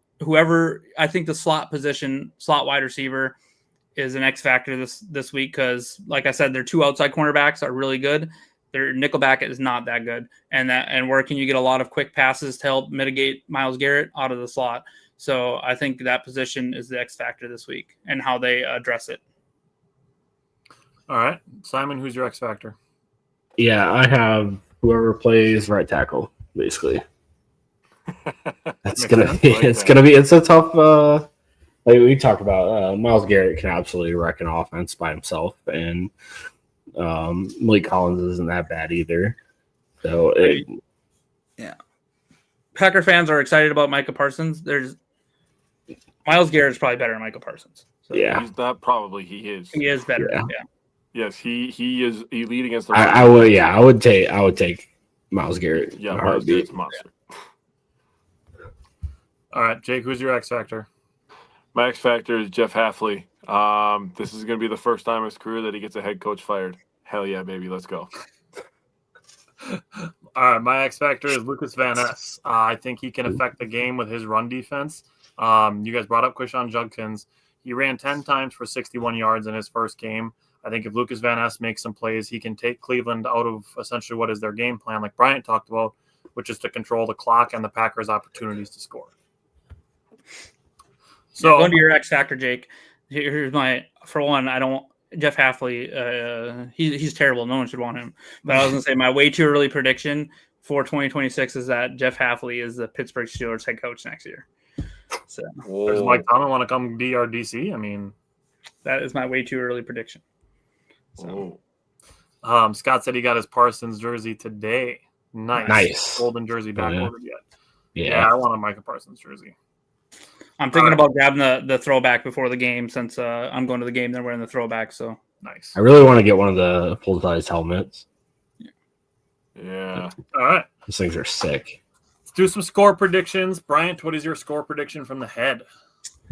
position, slot wide receiver, is an X factor this week because, like I said, their 2 outside cornerbacks are really good. Their nickelback is not that good, and where can you get a lot of quick passes to help mitigate Myles Garrett out of the slot? So I think that position is the X factor this week and how they address it. All right, Simon, who's your X factor? Yeah, I have whoever plays right tackle, basically. It's a tough. Like we talked about, Myles Garrett can absolutely wreck an offense by himself, and Malik Collins isn't that bad either. So Packer fans are excited about Micah Parsons. Myles Garrett's probably better than Micah Parsons. So yeah, he's not probably. He is. He is better. Yeah. Yes, he is elite against the. I would take Myles Garrett. Yeah, Myles Garrett's a monster. All right, Jake, who's your X factor? My X factor is Jeff Hafley. This is going to be the first time in his career that he gets a head coach fired. Hell yeah, baby, let's go. All right, my X factor is Lucas Van Ness. I think he can affect the game with his run defense. You guys brought up Quishon Judkins. He ran 10 times for 61 yards in his first game. I think if Lucas Van Ness makes some plays, he can take Cleveland out of essentially what is their game plan, like Bryant talked about, which is to control the clock and the Packers' opportunities to score. So going to your X factor, Jake. Here's my, for one, Jeff Hafley, he's terrible. No one should want him. But I was going to say my way too early prediction for 2026 is that Jeff Hafley is the Pittsburgh Steelers head coach next year. So does Mike Tomlin want to come be our DC? I mean, that is my way too early prediction. So, Scott said he got his Parsons jersey today. Nice. Golden jersey back ordered yet. Yeah, I want a Micah Parsons jersey. I'm thinking about grabbing the throwback before the game since I'm going to the game. They're wearing the throwback, so nice. I really want to get one of the full-size helmets. Yeah. All right. Those things are sick. Let's do some score predictions. Bryant, what is your score prediction from the head?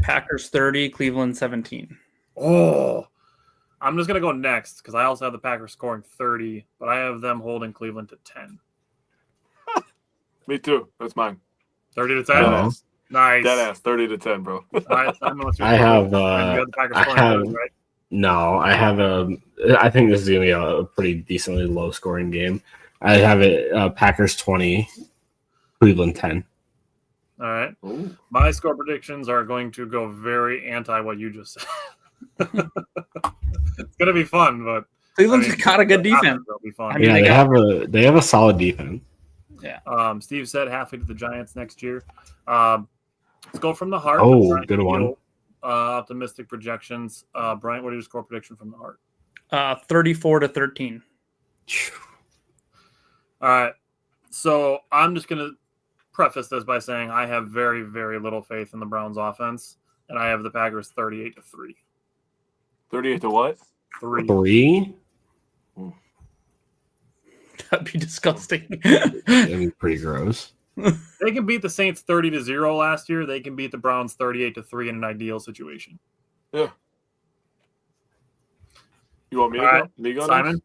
Packers 30, Cleveland 17. Oh, I'm just going to go next because I also have the Packers scoring 30, but I have them holding Cleveland to 10. Me too. That's mine. 30 to 10? Oh. Nice. Deadass, 30-10, bro. All right, Simon, what's your I score? have, And you have the Packers I scoring have- 30, right? No, I have I think this is going to be a pretty decently low scoring game. I have it Packers 20, Cleveland 10. All right. Ooh. My score predictions are going to go very anti what you just said. It's going to be fun, but Cleveland's I mean, got a good defense. It'll be fun. I mean, Yeah, they they have a solid defense. Steve said halfway to the Giants next year. Let's go from the heart. Oh, Bryant good one. Steele, optimistic projections. Bryant, what is your score prediction from the heart? 34 to 13. All right. So I'm just going to preface this by saying I have very, very little faith in the Browns offense, and I have the Packers 38 to 3. 38 to what? 3. 3? That'd be disgusting. That'd be pretty gross. They can beat the Saints 30 to 0 last year. They can beat the Browns 38 to 3 in an ideal situation. Yeah. You want me to All go? right. Me go Simon? next?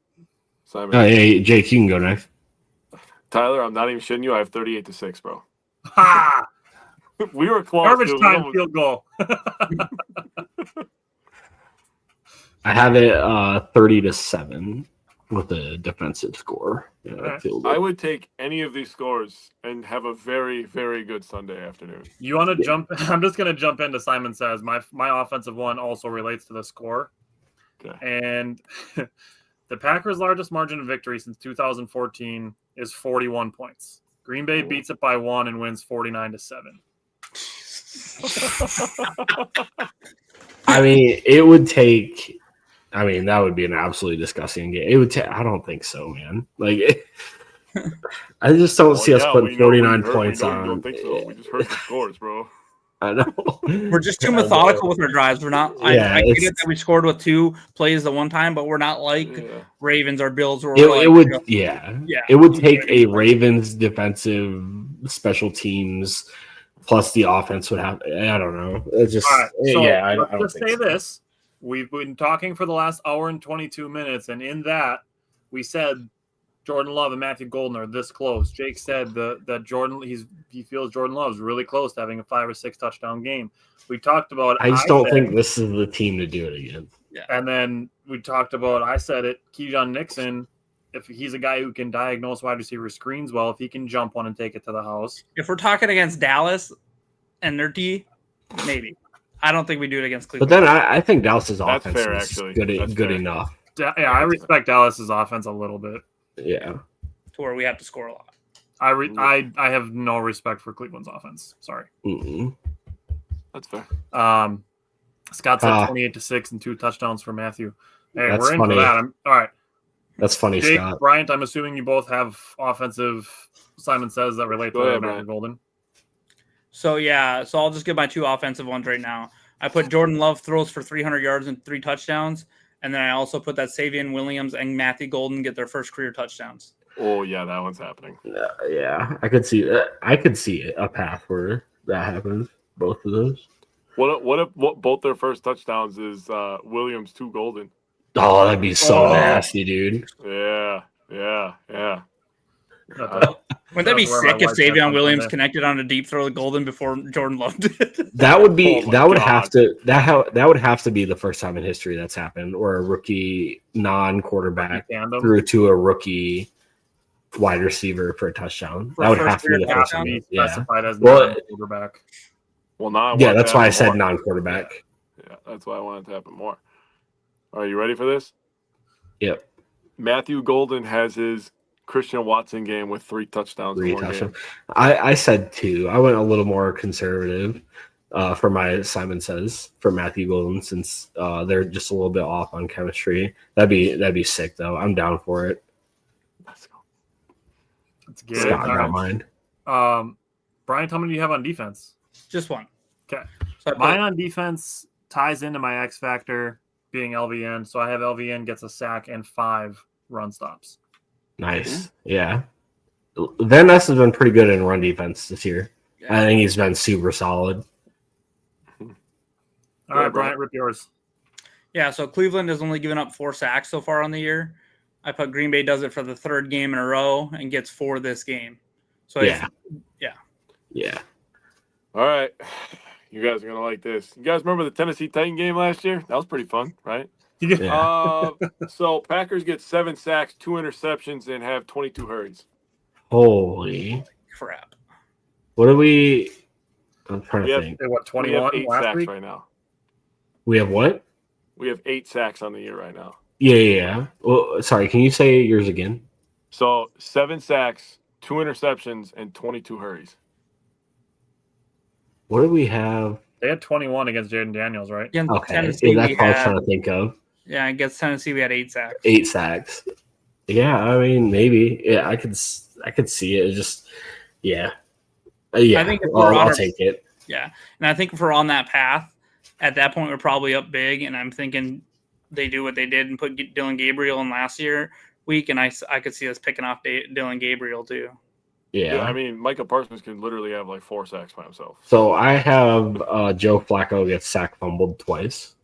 Simon. Hey, Jake, you can go next. Tyler, I'm not even shitting you. I have 38 to 6, bro. Ha! We were close. Garbage dude. time field goal. I have it 30 to 7 with a defensive score. Yeah, Alright. field I goal. would take any of these scores and have a very, very good Sunday afternoon. You want to jump? I'm just going to jump into Simon Says. My offensive one also relates to the score. Okay. And the Packers' largest margin of victory since 2014 is 41 points. Green Bay beats it by 1 and wins 49 to 7. I mean, it would take. I mean, that would be an absolutely disgusting game. It would take. I don't think so, man. Like, I just don't see us putting 49 points we on. don't think so. We just heard the scores, bro. I know. We're just too methodical with our drives. We're not. Yeah, I get it's- it that we scored with 2 plays the one time, but we're not like Yeah. Ravens or Bills. Where It, we're it like, would, yeah. Yeah. It would take a Ravens defensive special teams plus the offense would have. I don't know. It's just, All right. So yeah. I let's don't just think say so. this. We've been talking for the last hour and 22 minutes, and in that, we said Jordan Love and Matthew Golden are this close. Jake said that he feels Jordan Love's really close to having a 5 or 6 touchdown game. We talked about. I just don't said- think this is the team to do it again. And then we talked about. I said it. Keyshawn Nixon. If he's a guy who can diagnose wide receiver screens well, if he can jump one and take it to the house. if we're talking against Dallas and their D, maybe. I don't think we do it against But Cleveland. then I think Dallas's That's offense fair, is actually. good, That's good fair. enough. Yeah, I respect Dallas's offense a little bit. Yeah. To where we have to score a lot. I have no respect for Cleveland's offense. Sorry. Mm-mm. That's fair. Scott said Ah. 28 to 6 and 2 touchdowns for Matthew. Hey, That's we're in funny. for that. All right. That's funny, Jake, Scott. Bryant, I'm assuming you both have offensive Simon Says that relate Go to ahead, Matthew Bryant. Golden. So I'll just give my 2 offensive ones right now. I put Jordan Love throws for 300 yards and 3 touchdowns, and then I also put that Savion Williams and Matthew Golden get their first career touchdowns. Oh, yeah, that one's happening. Yeah, I could see that. I could see a path where that happens. Both of those. What if both their first touchdowns is Williams 2 Golden? Oh, that'd be so Oh. nasty, dude. Yeah. Wouldn't that be That's where my sick if white pants Savion come Williams from. connected on a deep throw to Golden before Jordan Love did? That would be. Oh my that would God. have to. That would have to be the first time in history that's happened, or a rookie non-quarterback Tandem. threw to a rookie wide receiver for a touchdown. For that would first have to be the career first touchdown? time. Be Yeah. specified as Well, quarterback. Well, now Yeah, that's why I said non-quarterback. Yeah, that's why I wanted to happen more. Are you ready for this? Yep. Matthew Golden has his Christian Watson game with 3 touchdowns in 3 one touchdowns. game. I said 2. I went a little more conservative for my Simon Says for Matthew Golden since they're just a little bit off on chemistry. That'd be sick though. I'm down for it. Let's go. That's good. Scott All got right. mine. Brian, how many do you have on defense? Just one. Okay. So I put- Mine on defense ties into my X factor being LVN. So I have LVN gets a sack and 5 run stops. Nice. Yeah. Van Ness has been pretty good in run defense this year. Yeah. I think he's been super solid. All right, Bryant, rip yours. Yeah, so Cleveland has only given up 4 sacks so far on the year. I put Green Bay does it for the 3rd game in a row and gets 4 this game. So Yeah. All right. You guys are going to like this. You guys remember the Tennessee Titan game last year? That was pretty fun, right? Yeah. So Packers get 7 sacks, 2 interceptions, and have 22 hurries. Holy crap. What are we? I'm trying We to have- think. What, We have 21 8 last sacks week? right now. We have what? We have 8 sacks on the year right now. Yeah. Well, sorry. Can you say yours again? So 7 sacks, 2 interceptions, and 22 hurries. What do we have? They had 21 against Jaden Daniels, right? Against Okay, Tennessee, yeah, that's we what I was had, trying to think of. yeah, against Tennessee, we had 8 sacks. 8 sacks. Yeah, I mean, maybe. Yeah, I could see it. It's just, yeah, yeah. I think if we're on I'll our- take it. Yeah, and I think if we're on that path, at that point we're probably up big, and I'm thinking they do what they did and put Dylan Gabriel in last week, and I could see us picking off Dylan Gabriel too. Yeah. I mean, Micah Parsons can literally have like 4 sacks by himself. So I have Joe Flacco gets sack fumbled twice.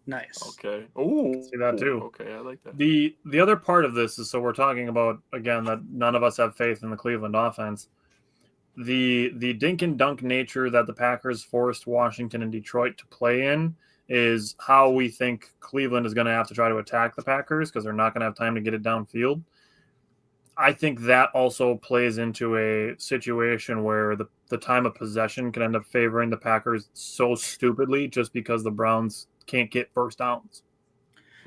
Nice. Okay. Ooh. See that too. Okay, I like that. The other part of this is, so we're talking about, again, that none of us have faith in the Cleveland offense. The dink and dunk nature that the Packers forced Washington and Detroit to play in is how we think Cleveland is going to have to try to attack the Packers, because they're not going to have time to get it downfield. I think that also plays into a situation where the time of possession can end up favoring the Packers so stupidly just because the Browns can't get first downs.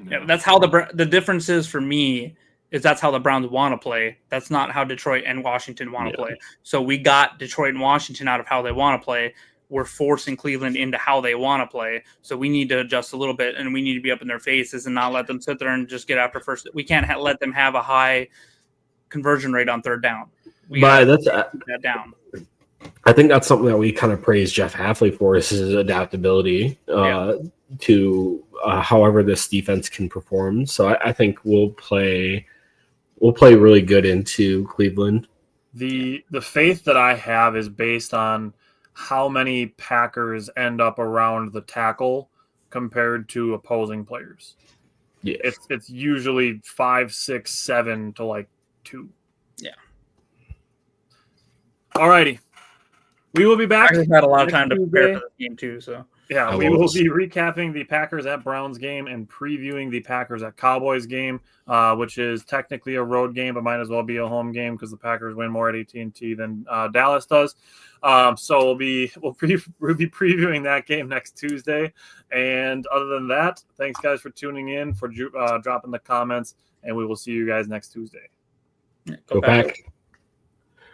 Yeah, that's how the difference is for me. Is that's how the Browns want to play. That's not how Detroit and Washington want to play. So we got Detroit and Washington out of how they want to play. We're forcing Cleveland into how they want to play. So we need to adjust a little bit, and we need to be up in their faces and not let them sit there and just get after first. We can't let them have a high conversion rate on 3rd down. We But gotta that's keep that down. I think that's something that we kind of praise Jeff Hafley for, is his adaptability to however this defense can perform. So I think we'll play really good into Cleveland. The faith that I have is based on how many Packers end up around the tackle compared to opposing players. Yeah. It's usually 5, 6, 7 to like 2. Yeah. Alrighty. We will be back. Packers had a lot of time to next prepare Tuesday. for this game too. So Yeah, I we will. will be recapping the Packers at Browns game and previewing the Packers at Cowboys game, which is technically a road game, but might as well be a home game because the Packers win more at AT&T than Dallas does. So we'll be previewing that game next Tuesday. And other than that, thanks guys for tuning in, for dropping the comments, and we will see you guys next Tuesday. Go back.